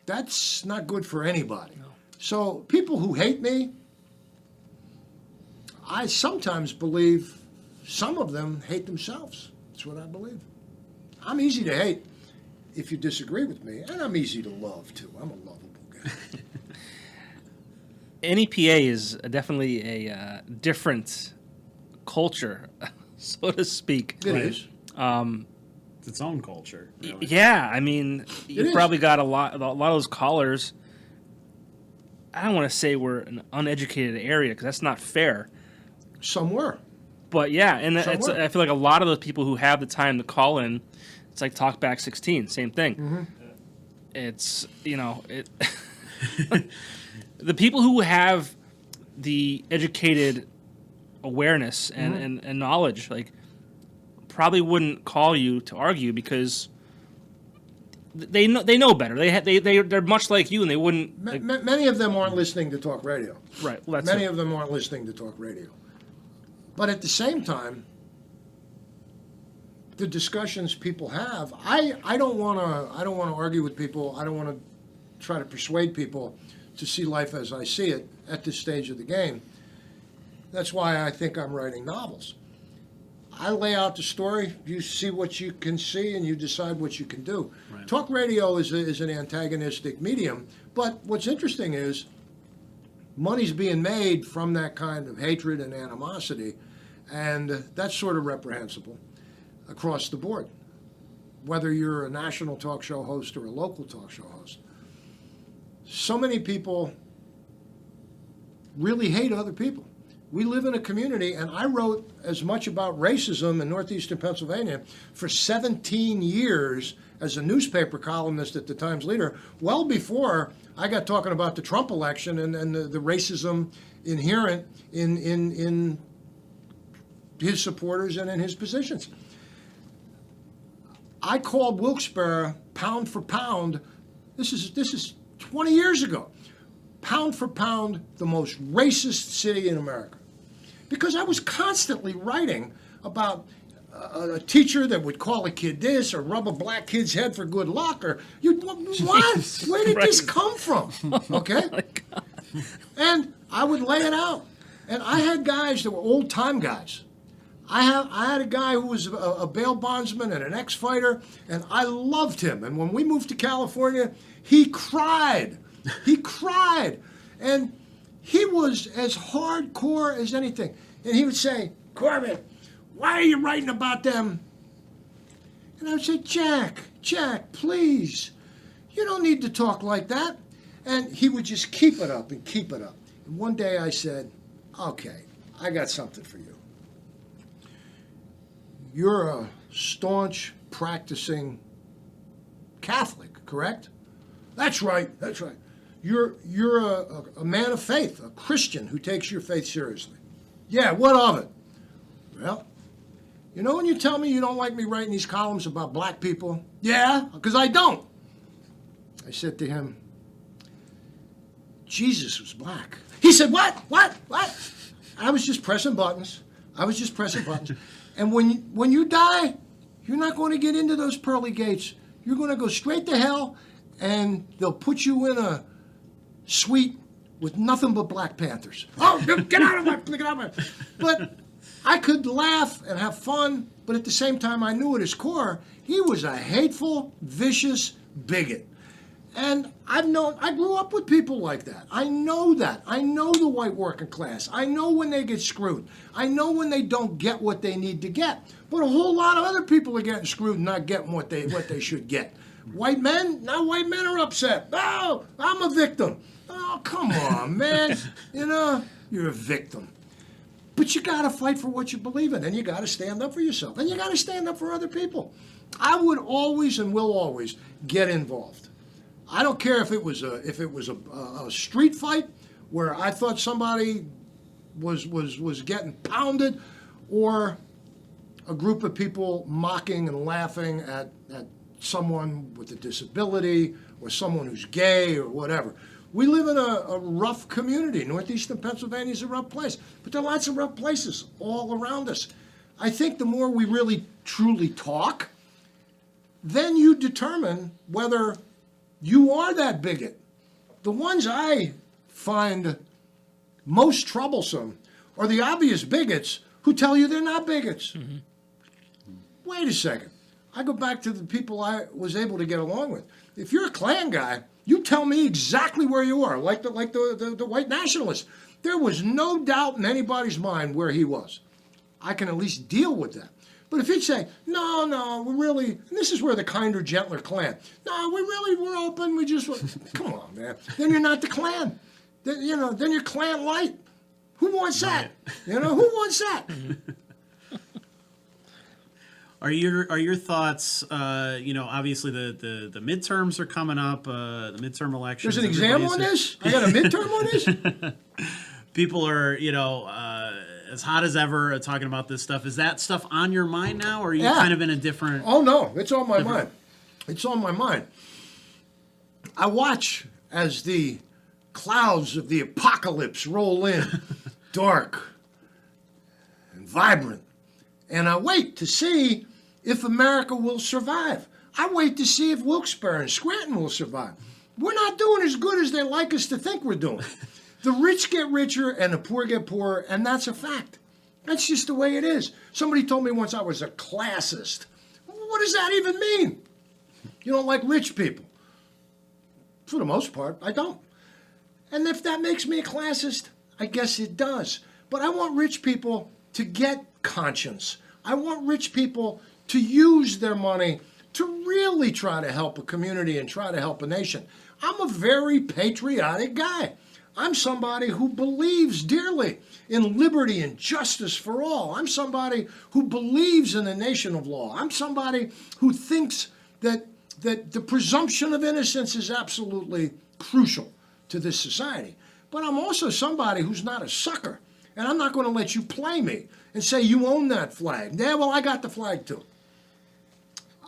that's not good for anybody. No. So people who hate me, I sometimes believe some of them hate themselves. That's what I believe. I'm easy to hate if you disagree with me, and I'm easy to love, too. I'm a lovable guy. NEPA is definitely a different culture, so to speak. It is. It's its own culture. Really. Yeah, I mean, you probably got a lot of those callers. I don't want to say we're an uneducated area because that's not fair. Some were. But yeah, and I feel like a lot of those people who have the time to call in, it's like Talkback 16, same thing. Mm-hmm. It's, the people who have the educated awareness and knowledge, like, probably wouldn't call you to argue because they know better. They're much like you, and they wouldn't. Many of them aren't listening to talk radio. Right. Well, many of them aren't listening to talk radio. But at the same time, the discussions people have, I don't want to argue with people. I don't want to try to persuade people to see life as I see it at this stage of the game. That's why I think I'm writing novels. I lay out the story, you see what you can see, and you decide what you can do. Right. Talk radio is an antagonistic medium, but what's interesting is money's being made from that kind of hatred and animosity, and that's sort of reprehensible across the board, whether you're a national talk show host or a local talk show host. So many people really hate other people. We live in a community, and I wrote as much about racism in northeastern Pennsylvania for 17 years as a newspaper columnist at the Times-Leader, well before I got talking about the Trump election and the racism inherent in his supporters and in his positions. I called Wilkes-Barre, pound for pound, This is 20 years ago. Pound for pound, the most racist city in America. Because I was constantly writing about a teacher that would call a kid this or rub a black kid's head for good luck or what? Where did this come from? Okay? And I would lay it out. And I had guys that were old time guys. I had a guy who was a bail bondsman and an ex-fighter, and I loved him. And when we moved to California, he cried. He cried. And he was as hardcore as anything. And he would say, Corbett, why are you writing about them? And I would say, Jack, please, you don't need to talk like that. And he would just keep it up and keep it up. And one day I said, okay, I got something for you. You're a staunch, practicing Catholic, correct? That's right. You're a man of faith, a Christian who takes your faith seriously. Yeah, what of it? Well, you know when you tell me you don't like me writing these columns about black people? Yeah, because I don't. I said to him, Jesus was black. He said, what? I was just pressing buttons. And when you die, you're not going to get into those pearly gates. You're going to go straight to hell, and they'll put you in a suite with nothing but Black Panthers. Oh, get out of my... But I could laugh and have fun, but at the same time, I knew at his core, he was a hateful, vicious bigot. And I grew up with people like that. I know that. I know the white working class. I know when they get screwed. I know when they don't get what they need to get. But a whole lot of other people are getting screwed and not getting what they should get. White men are upset. Oh, I'm a victim. Oh, come on, man. You're a victim. But you got to fight for what you believe in, and you got to stand up for yourself, and you got to stand up for other people. I would always and will always get involved. I don't care if it was a street fight where I thought somebody was getting pounded, or a group of people mocking and laughing at someone with a disability or someone who's gay or whatever. We live in a rough community. Northeastern Pennsylvania is a rough place, but there are lots of rough places all around us. I think the more we really truly talk, then you determine whether you are that bigot. The ones I find most troublesome are the obvious bigots who tell you they're not bigots. Mm-hmm. Wait a second. I go back to the people I was able to get along with. If you're a Klan guy, you tell me exactly where you are, like the white nationalist. There was no doubt in anybody's mind where he was. I can at least deal with that. But if he'd say, no, we're really, and this is where the kinder, gentler Klan, no, we're open, we just, come on, man. Then you're not the Klan. Then you're Klan light. Who wants that? Who wants that? Are your thoughts, obviously the midterms are coming up, the midterm elections. There's an exam on this? I got a midterm on this? People are, as hot as ever talking about this stuff. Is that stuff on your mind now, or are you kind of in a different... Oh, no, it's on my mind. It's on my mind. I watch as the clouds of the apocalypse roll in, dark and vibrant. And I wait to see if America will survive. I wait to see if Wilkes-Barre and Scranton will survive. We're not doing as good as they like us to think we're doing. The rich get richer and the poor get poorer, and that's a fact. That's just the way it is. Somebody told me once I was a classist. What does that even mean? You don't like rich people. For the most part, I don't. And if that makes me a classist, I guess it does. But I want rich people to get conscience. I want rich people to use their money to really try to help a community and try to help a nation. I'm a very patriotic guy. I'm somebody who believes dearly in liberty and justice for all. I'm somebody who believes in a nation of law. I'm somebody who thinks that the presumption of innocence is absolutely crucial to this society. But I'm also somebody who's not a sucker. And I'm not going to let you play me and say you own that flag. Yeah, well, I got the flag too.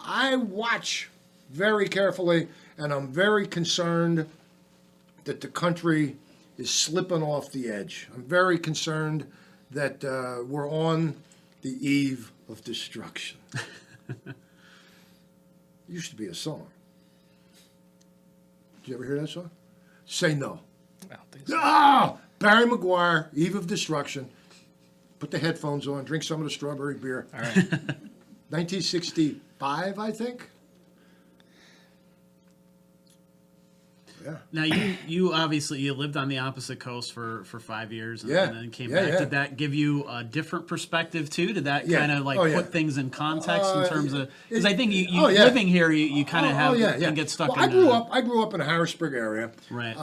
I watch very carefully and I'm very concerned that the country is slipping off the edge. I'm very concerned that we're on the eve of destruction. It used to be a song. Did you ever hear that song? Say no. I don't think so. Ah! Barry McGuire, Eve of Destruction. Put the headphones on, drink some of the strawberry beer. All right. 1965, I think. Yeah. Now you obviously you lived on the opposite coast for 5 years and, Yeah. and then came Yeah, back. yeah. Did that give you a different perspective too? Did that Yeah. kind of like Oh, yeah. put things in context in terms of because I think you oh, yeah. living here you kind of have can get stuck well, in. I grew up in the Harrisburg area. Right.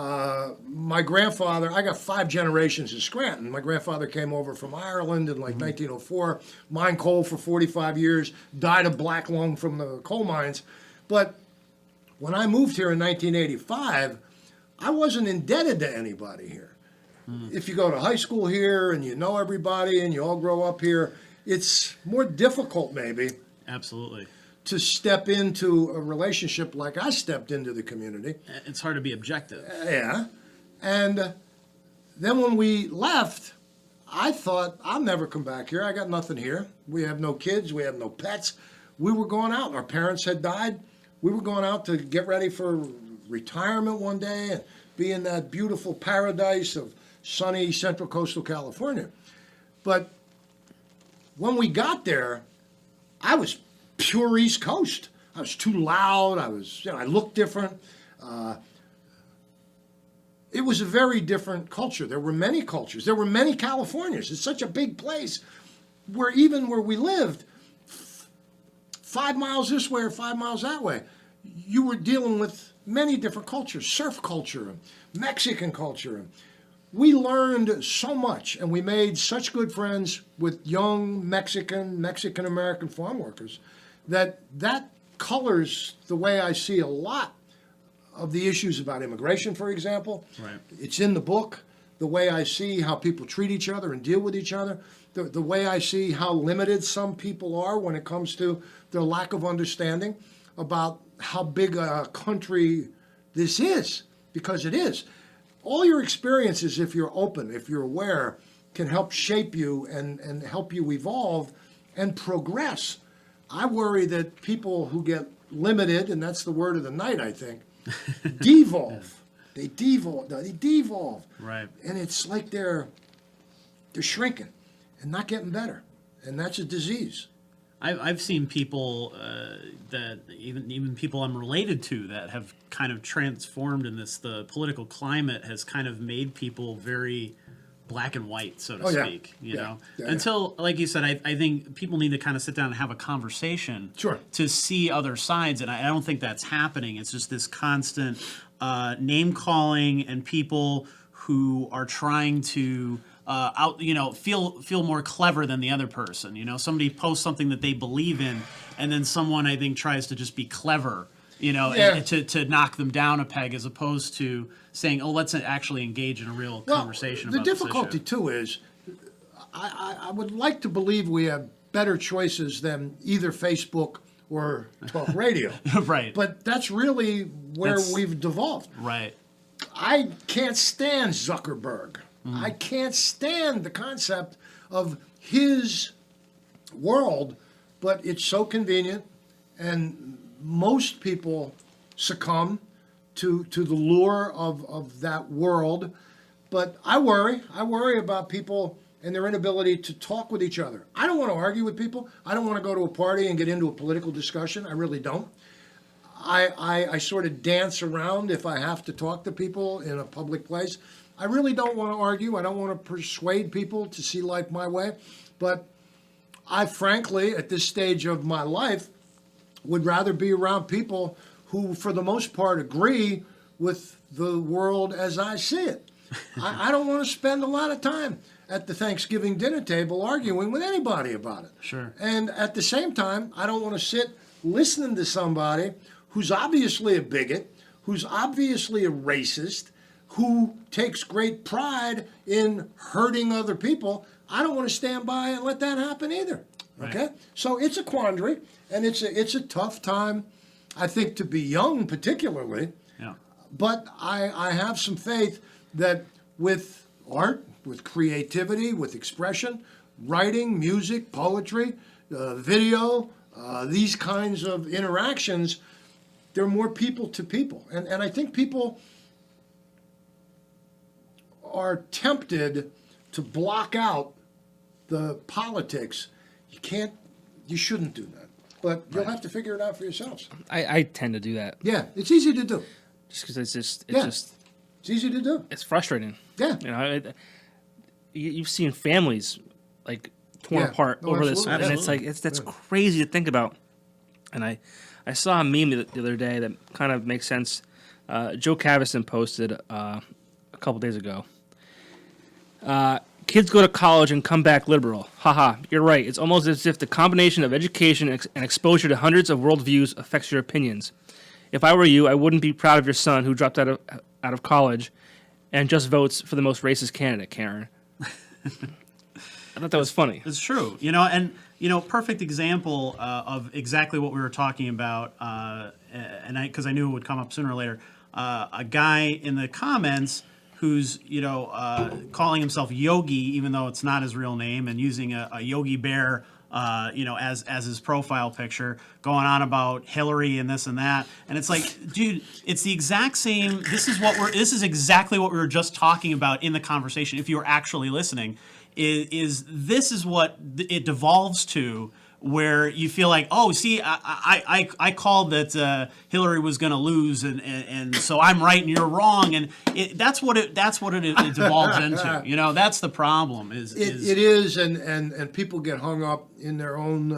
My grandfather, I got 5 generations in Scranton. My grandfather came over from Ireland in like Mm-hmm. 1904, mined coal for 45 years, died of black lung from the coal mines. But when I moved here in 1985, I wasn't indebted to anybody here. If you go to high school here and you know everybody and you all grow up here, it's more difficult maybe Absolutely. to step into a relationship like I stepped into the community. It's hard to be objective. Yeah. And then when we left, I thought, I'll never come back here. I got nothing here. We have no kids. We have no pets. We were going out. Our parents had died. We were going out to get ready for retirement one day and be in that beautiful paradise of sunny central coastal California. But when we got there, I was pure East Coast. I was too loud. I looked different. It was a very different culture. There were many cultures. There were many Californians. It's such a big place where even where we lived, 5 miles this way or 5 miles that way, you were dealing with many different cultures, surf culture, Mexican culture. We learned so much, and we made such good friends with young Mexican-American farm workers that colors the way I see a lot of the issues about immigration, for example. Right. It's in the book, the way I see how people treat each other and deal with each other, the way I see how limited some people are when it comes to their lack of understanding about how big a country this is, because it is. All your experiences, if you're open, if you're aware, can help shape you and help you evolve and progress. I worry that people who get limited, and that's the word of the night, I think, devolve. They devolve. Right. And it's like they're shrinking and not getting better. And that's a disease. I've seen people that even people I'm related to that have kind of transformed in this. The political climate has kind of made people very black and white, so to Oh, yeah. speak. You Yeah. know, Yeah, until like you said, I think people need to kind of sit down and have a conversation. Sure. To see other sides, and I don't think that's happening. It's just this constant name calling and people who are trying to. Feel more clever than the other person. You know, somebody posts something that they believe in, and then someone I think tries to just be clever. Yeah. And to knock them down a peg, as opposed to saying, "Oh, let's actually engage in a real conversation." The about difficulty this issue. too is, I would like to believe we have better choices than either Facebook or talk radio. Right. But that's really where That's- we've devolved. Right. I can't stand Zuckerberg. I can't stand the concept of his world, but it's so convenient, and most people succumb to the lure of that world. But I worry about people and their inability to talk with each other. I don't want to argue with people. I don't want to go to a party and get into a political discussion. I really don't. I sort of dance around if I have to talk to people in a public place. I really don't want to argue. I don't want to persuade people to see life my way. But I frankly, at this stage of my life, would rather be around people who, for the most part, agree with the world as I see it. I don't want to spend a lot of time at the Thanksgiving dinner table arguing with anybody about it. Sure. And at the same time, I don't want to sit listening to somebody who's obviously a bigot, who's obviously a racist, who takes great pride in hurting other people. I don't want to stand by and let that happen either. Right. Okay? So it's a quandary, and it's a tough time. I think to be young particularly, Yeah. but I have some faith that with art, with creativity, with expression, writing, music, poetry, video, these kinds of interactions, they're more people to people. And I think people are tempted to block out the politics. You shouldn't do that. But you'll have to figure it out for yourselves. I tend to do that Yeah, it's easy to do. just because it's easy to do. it's frustrating. Yeah. You know, you've seen families like torn Yeah. apart Oh, over this, absolutely. and it's like that's crazy to think about. And I saw a meme the other day that kind of makes sense. Joe Cavison posted a couple days ago. Kids go to college and come back liberal. Haha, you're right. It's almost as if the combination of education and exposure to hundreds of worldviews affects your opinions. If I were you, I wouldn't be proud of your son who dropped out of college and just votes for the most racist candidate, Karen. I thought that was funny. It's true, perfect example of exactly what we were talking about, and because I knew it would come up sooner or later. A guy in the comments who's calling himself Yogi, even though it's not his real name, and using a Yogi Bear, as his profile picture, going on about Hillary and this and that, and it's like, dude, it's the exact same. This is exactly what we were just talking about in the conversation. If you were actually listening. This is what it devolves to, where you feel like, oh, see, I called that Hillary was going to lose, and so I'm right and you're wrong, and that's what it devolves into. That's the problem. It is, and people get hung up in their own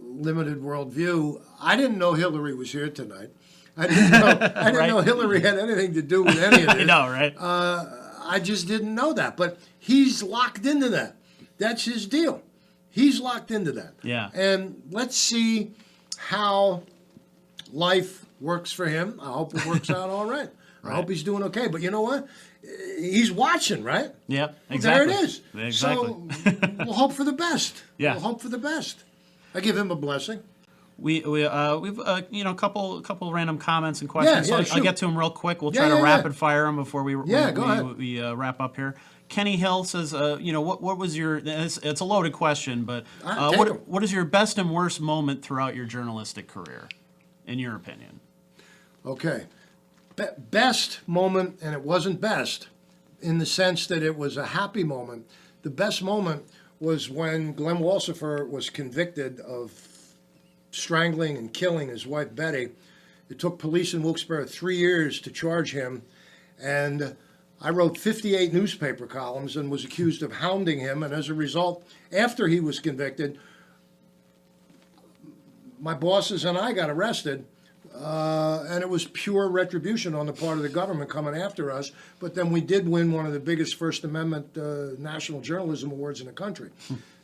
limited worldview. I didn't know Hillary was here tonight. I didn't know Hillary had anything to do with any of this. I know, right? I just didn't know that, but he's locked into that. That's his deal. He's locked into that. Yeah. And let's see how life works for him. I hope it works out all right. I hope he's doing okay. But you know what? He's watching, right? Yeah, exactly. There it is. Exactly. So we'll hope for the best. Yeah. We'll hope for the best. I give him a blessing. We've a couple random comments and questions. Yeah, I'll get to them real quick. We'll try to rapid fire them before we wrap up here. Kenny Hill says, what was your? It's a loaded question, but what is your best and worst moment throughout your journalistic career, in your opinion? Okay, best moment, and it wasn't best, in the sense that it was a happy moment. The best moment was when Glenn Walsifer was convicted of strangling and killing his wife Betty. It took police in Wilkes-Barre 3 years to charge him, and I wrote 58 newspaper columns and was accused of hounding him, and as a result, after he was convicted, my bosses and I got arrested, and it was pure retribution on the part of the government coming after us, but then we did win one of the biggest First Amendment National Journalism Awards in the country.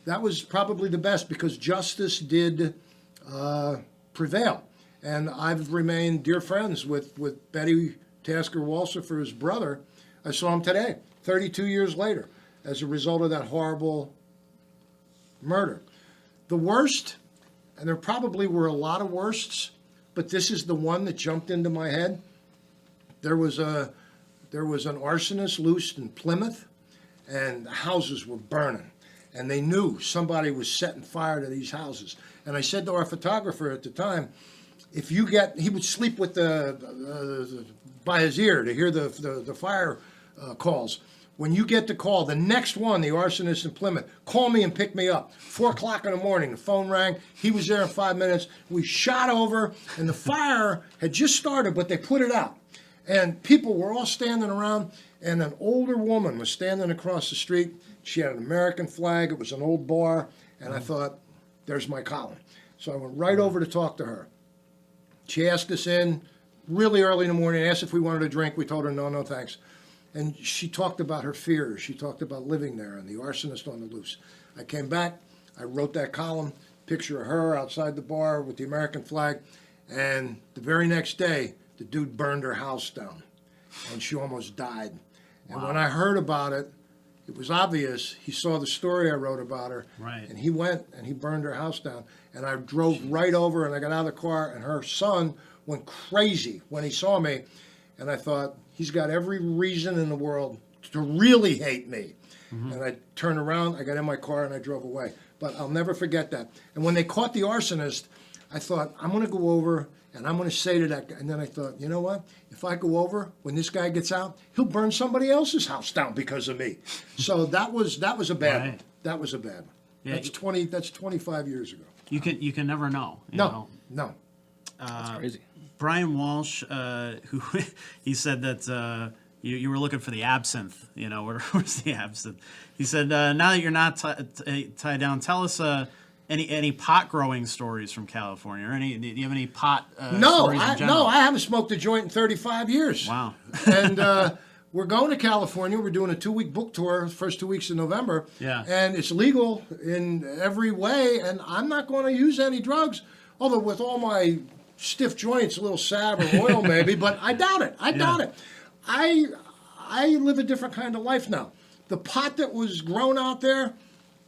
That was probably the best, because justice did prevail. And I've remained dear friends with Betty Tasker Walsifer's brother. I saw him today, 32 years later, as a result of that horrible murder. The worst, and there probably were a lot of worsts, but this is the one that jumped into my head. There was an arsonist loosed in Plymouth, and the houses were burning. And they knew somebody was setting fire to these houses. And I said to our photographer at the time, he would sleep with by his ear to hear the fire calls. When you get the call, the next one, the arsonist in Plymouth, call me and pick me up. 4 o'clock in the morning, the phone rang. He was there in 5 minutes. We shot over, and the fire had just started, but they put it out. And people were all standing around, and an older woman was standing across the street. She had an American flag. It was an old bar, and I thought, there's my column. So I went right over to talk to her. She asked us in really early in the morning, asked if we wanted a drink. We told her, no, thanks. And she talked about her fears. She talked about living there and the arsonist on the loose. I came back. I wrote that column, picture of her outside the bar with the American flag. And the very next day, the dude burned her house down, and she almost died. And when I heard about it, it was obvious. He saw the story I wrote about her, right. And he went and he burned her house down. And I drove right over, and I got out of the car, and her son went crazy when he saw me. And I thought, he's got every reason in the world to really hate me. And I turned around, I got in my car, and I drove away. But I'll never forget that. And when they caught the arsonist, I thought, I'm going to go over, and I'm going to say to that guy. And then I thought, you know what? If I go over, when this guy gets out, he'll burn somebody else's house down because of me. So that was a bad one. That was a bad one. Yeah, That's 25 years ago. You can never know. You No, know? no. That's crazy. Brian Walsh, who he said that you were looking for the absinthe. You know, where's the absinthe? He said, now that you're not tied down, tell us any pot growing stories from California, or do you have any pot? Stories in general? No, I haven't smoked a joint in 35 years. Wow. And we're going to California. We're doing a 2-week book tour, first 2 weeks in November. Yeah. And it's legal in every way, and I'm not going to use any drugs, although with all my stiff joints, a little salve or oil maybe, but I doubt it. I doubt it. I live a different kind of life now. The pot that was grown out there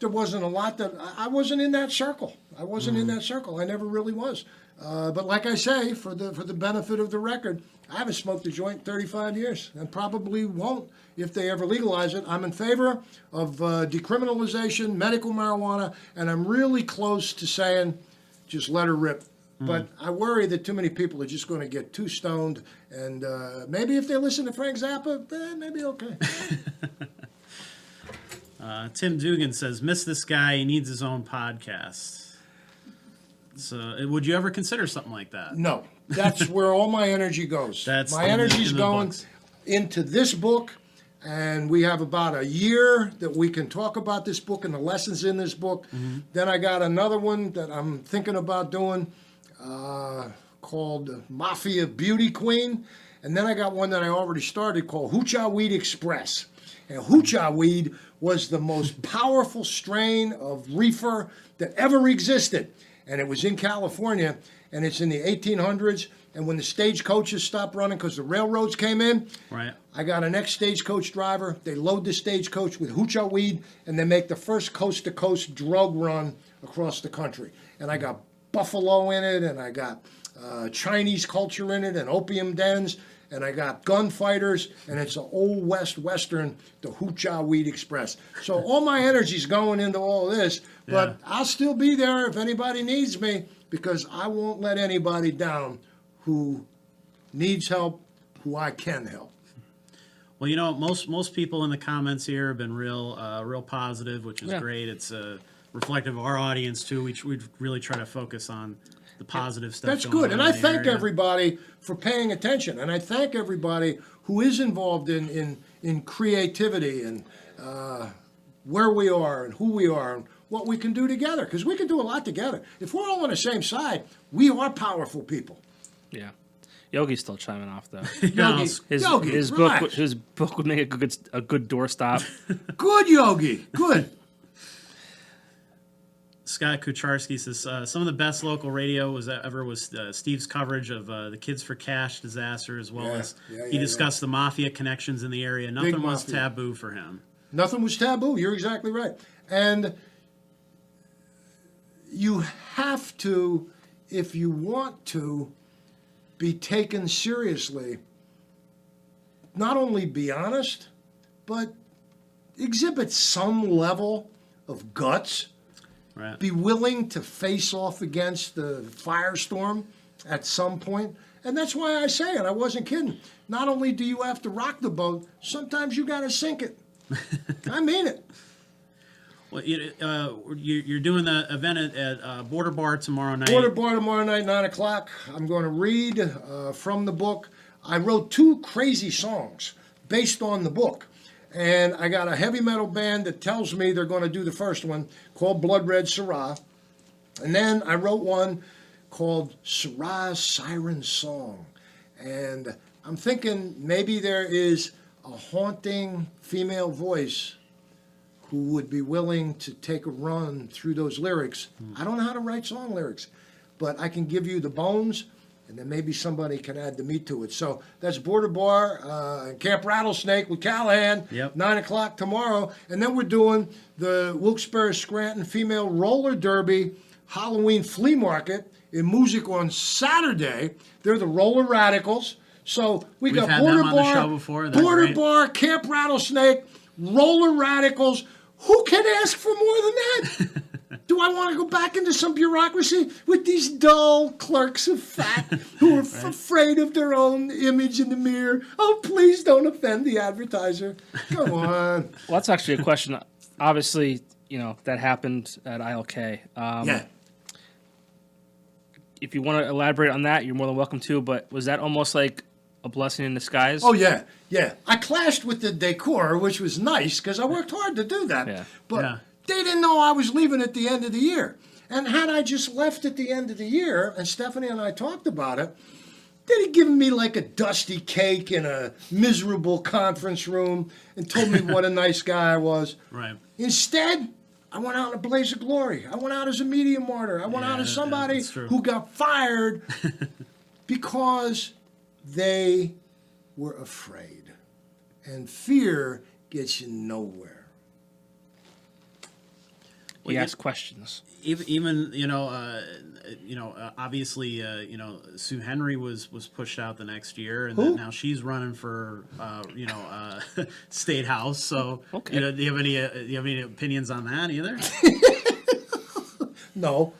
wasn't a lot that I wasn't in that circle. I wasn't in that circle. I never really was. But like I say, for the benefit of the record, I haven't smoked a joint in 35 years, and probably won't if they ever legalize it. I'm in favor of decriminalization, medical marijuana, and I'm really close to saying just let her rip. But I worry that too many people are just going to get too stoned, and maybe if they listen to Frank Zappa, maybe okay. Tim Dugan says, miss this guy, he needs his own podcast. So would you ever consider something like that? No, that's where all my energy goes. My energy's going into this book, and we have about a year that we can talk about this book and the lessons in this book. Then I got another one that I'm thinking about doing called Mafia Beauty Queen. And then I got one that I already started called Hoochah Weed Express. And Hoochah weed was the most powerful strain of reefer that ever existed. And it was in California, and it's in the 1800s. And when the stagecoaches stopped running because the railroads came in, Right. I got an ex-stagecoach driver. They load the stagecoach with Hoochah weed, and they make the first coast-to-coast drug run across the country. And I got buffalo in it, and I got Chinese culture in it, and opium dens, and I got gunfighters, and it's an old West Western, the Hoochah Weed Express. So all my energy's going into all this, but I'll still be there if anybody needs me, because I won't let anybody down who needs help, who I can help. Well, you know, most people in the comments here have been real positive, which is great. It's reflective of our audience too. We really try to focus on the positive stuff. That's going good, on and in I the thank area. everybody for paying attention, and I thank everybody who is involved in creativity and where we are and who we are and what we can do together, because we can do a lot together. If we're all on the same side, we are powerful people. Yeah. Yogi's still chiming off though. No, Yogi, His book would make a good doorstop. Good, Yogi, good. Scott Kucharski says some of the best local radio was Steve's coverage of the Kids for Cash disaster, as well as he discussed the mafia connections in the area. Nothing was taboo for him. Nothing was taboo. You're exactly right. And you have to, if you want to, be taken seriously. Not only be honest, but exhibit some level of guts. Right. Be willing to face off against the firestorm at some point. And that's why I say it. I wasn't kidding. Not only do you have to rock the boat, sometimes you got to sink it. I mean it. Well, you're doing the event at Border Bar tomorrow night. Border Bar tomorrow night, 9 o'clock. I'm going to read from the book. I wrote 2 crazy songs based on the book. And I got a heavy metal band that tells me they're going to do the first one, called Red Syrah. And then I wrote one called Syrah's Siren Song. And I'm thinking maybe there is a haunting female voice who would be willing to take a run through those lyrics. I don't know how to write song lyrics, but I can give you the bones, and then maybe somebody can add the meat to it. So that's Border Bar, Camp Rattlesnake with Callahan, 9 o'clock tomorrow. And then we're doing the Wilkes-Barre Scranton Female Roller Derby, Halloween flea market in Music on Saturday. They're the Roller Radicals. So we've got had Border them on the Bar, show before. They're Border great. Bar, Camp Rattlesnake, Roller Radicals. Who can ask for more than that? Do I want to go back into some bureaucracy with these dull clerks of fat who are afraid of their own image in the mirror? Oh, please don't offend the advertiser. Come on. Well, that's actually a question. Obviously, that happened at ILK. Yeah. If you want to elaborate on that, you're more than welcome to. But was that almost like a blessing in disguise? Oh, yeah. Yeah. I clashed with the decor, which was nice because I worked hard to do that. Yeah. But Yeah. they didn't know I was leaving at the end of the year. And had I just left at the end of the year, and Stephanie and I talked about it, they'd have given me like a dusty cake in a miserable conference room and told me what a nice guy I was. Right. Instead, I went out in a blaze of glory. I went out as a media martyr. I went out as somebody that's true. who got fired because they were afraid. And fear gets you nowhere. He asked questions. Even obviously Sue Henry was pushed out the next year, and then now she's running for state house. So Okay. do you have any opinions on that either? No.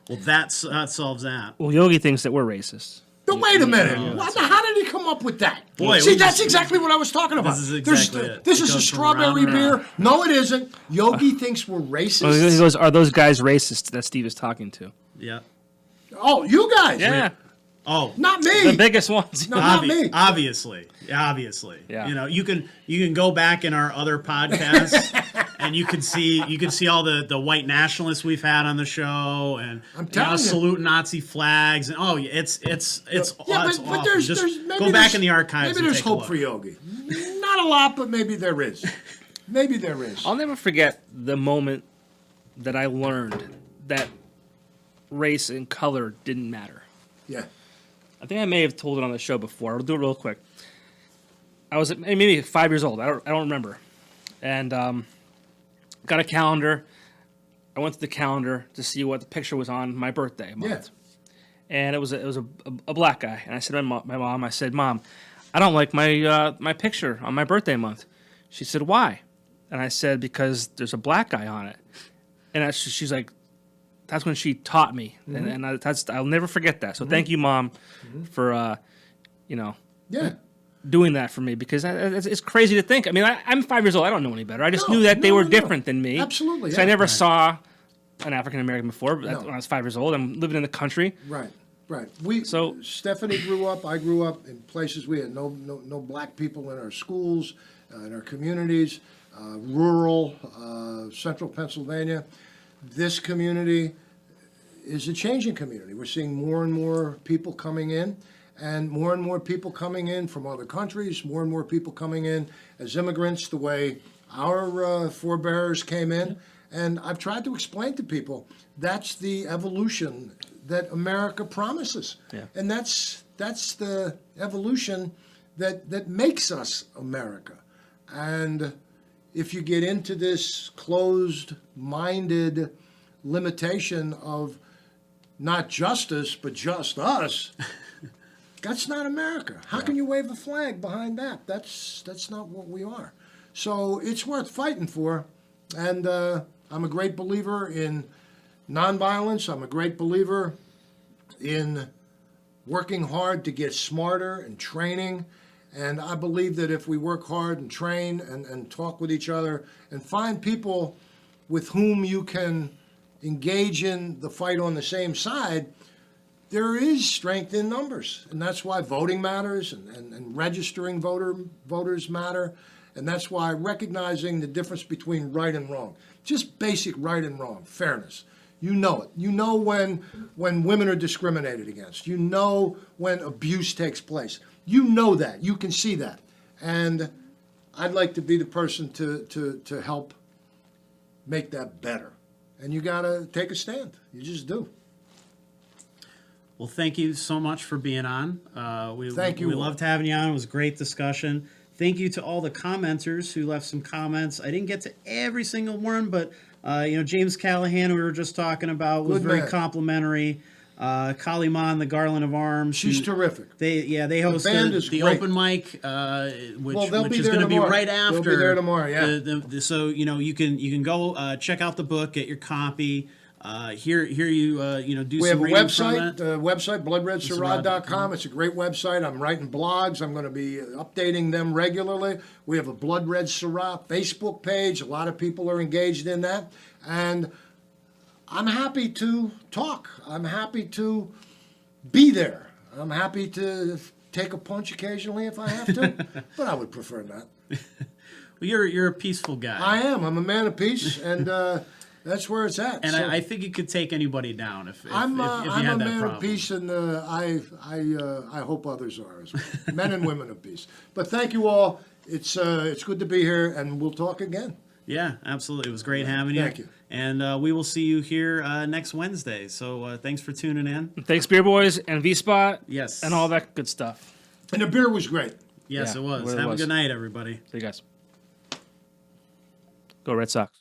Well, that solves that. Well, Yogi thinks that we're racist. But wait a minute. How did he come up with that? Boy, See, we that's just- exactly what I was talking about. This is exactly it. This It is a goes from round strawberry and round. beer. No, it isn't. Yogi thinks we're racist. Well, he goes, "Are those guys racist?" That Steve is talking to. Yeah. Oh, you guys. Yeah, Oh, Not me. the biggest ones. No, not me. Obviously. Yeah. You can go back in our other podcasts and you can see all the white nationalists we've had on the show and I'm telling you. salute Nazi flags and it's Yeah, it's but awful. there's Just maybe go back there's- in the archives. Maybe and there's take a hope look. for Yogi. Not a lot, but maybe there is. Maybe there is. I'll never forget the moment that I learned that race and color didn't matter. Yeah. I think I may have told it on the show before. I'll do it real quick. I was maybe 5 years old. I don't remember, and got a calendar. I went to the calendar to see what the picture was on my birthday month, and it was a black guy. And I said to my mom, I said, "Mom, I don't like my picture on my birthday month." She said, "Why?" And I said, "Because there's a black guy on it." And she's like, that's when she taught me, and I'll never forget that. So thank you, Mom, for Yeah. doing that for me, because it's crazy to think. I mean, I'm 5 years old. I don't know any better. I just No, knew that they no, were no. different than me. Absolutely, So I yeah. never Right. saw an African American before. But No. when I was 5 years old, I'm living in the country. Right. So- Stephanie grew up. I grew up in places we had no black people in our schools, in our communities, rural, central Pennsylvania. This community is a changing community. We're seeing more and more people coming in, and more people coming in from other countries, more and more people coming in as immigrants, the way our forebears came in. And I've tried to explain to people that's the evolution that America promises. Yeah. And that's the evolution that makes us America. And if you get into this closed-minded limitation of not justice, but just us, that's not America. How can you wave a flag behind that? That's not what we are. So it's worth fighting for. And I'm a great believer in nonviolence. I'm a great believer in working hard to get smarter and training. And I believe that if we work hard and train and talk with each other and find people with whom you can engage in the fight on the same side, there is strength in numbers. And that's why voting matters and registering voters matter. And that's why recognizing the difference between right and wrong, just basic right and wrong, fairness. You know it. You know when women are discriminated against. You know when abuse takes place. You know that. You can see that. And I'd like to be the person to help make that better. And you got to take a stand. You just do. Well, thank you so much for being on. Thank you We all. loved having you on. It was a great discussion. Thank you to all the commenters who left some comments. I didn't get to every single one, but James Callahan, we were just talking about, was Good very man. complimentary. Kali Mon, the Garland of Arms. She's terrific. They host band is the great. open mic, which they'll be is there going to be tomorrow. right after. They'll be there tomorrow, yeah. So you can go check out the book, get your copy. Hear you do We some have a reading from website, it. bloodredsyrah.com. It's a great website. I'm writing blogs. I'm going to be updating them regularly. We have a Blood Red Syrah Facebook page. A lot of people are engaged in that. And I'm happy to talk. I'm happy to be there. I'm happy to take a punch occasionally if I have to, but I would prefer not. Well, you're a peaceful guy. I am. I'm a man of peace, and that's where it's at. And So I think you could take anybody down if I'm you a had that man problem. of peace, and I hope others are as well. Men and women of peace. But thank you all. It's good to be here, and we'll talk again. Yeah, absolutely. It was great having you. Thank you. And we will see you here next Wednesday. So thanks for tuning in. Thanks, Beer Boys and V-Spot. Yes. And all that good stuff. And the beer was great. Yes, Yeah, it was. well, it Have was. a good night, everybody. See you guys. Go Red Sox.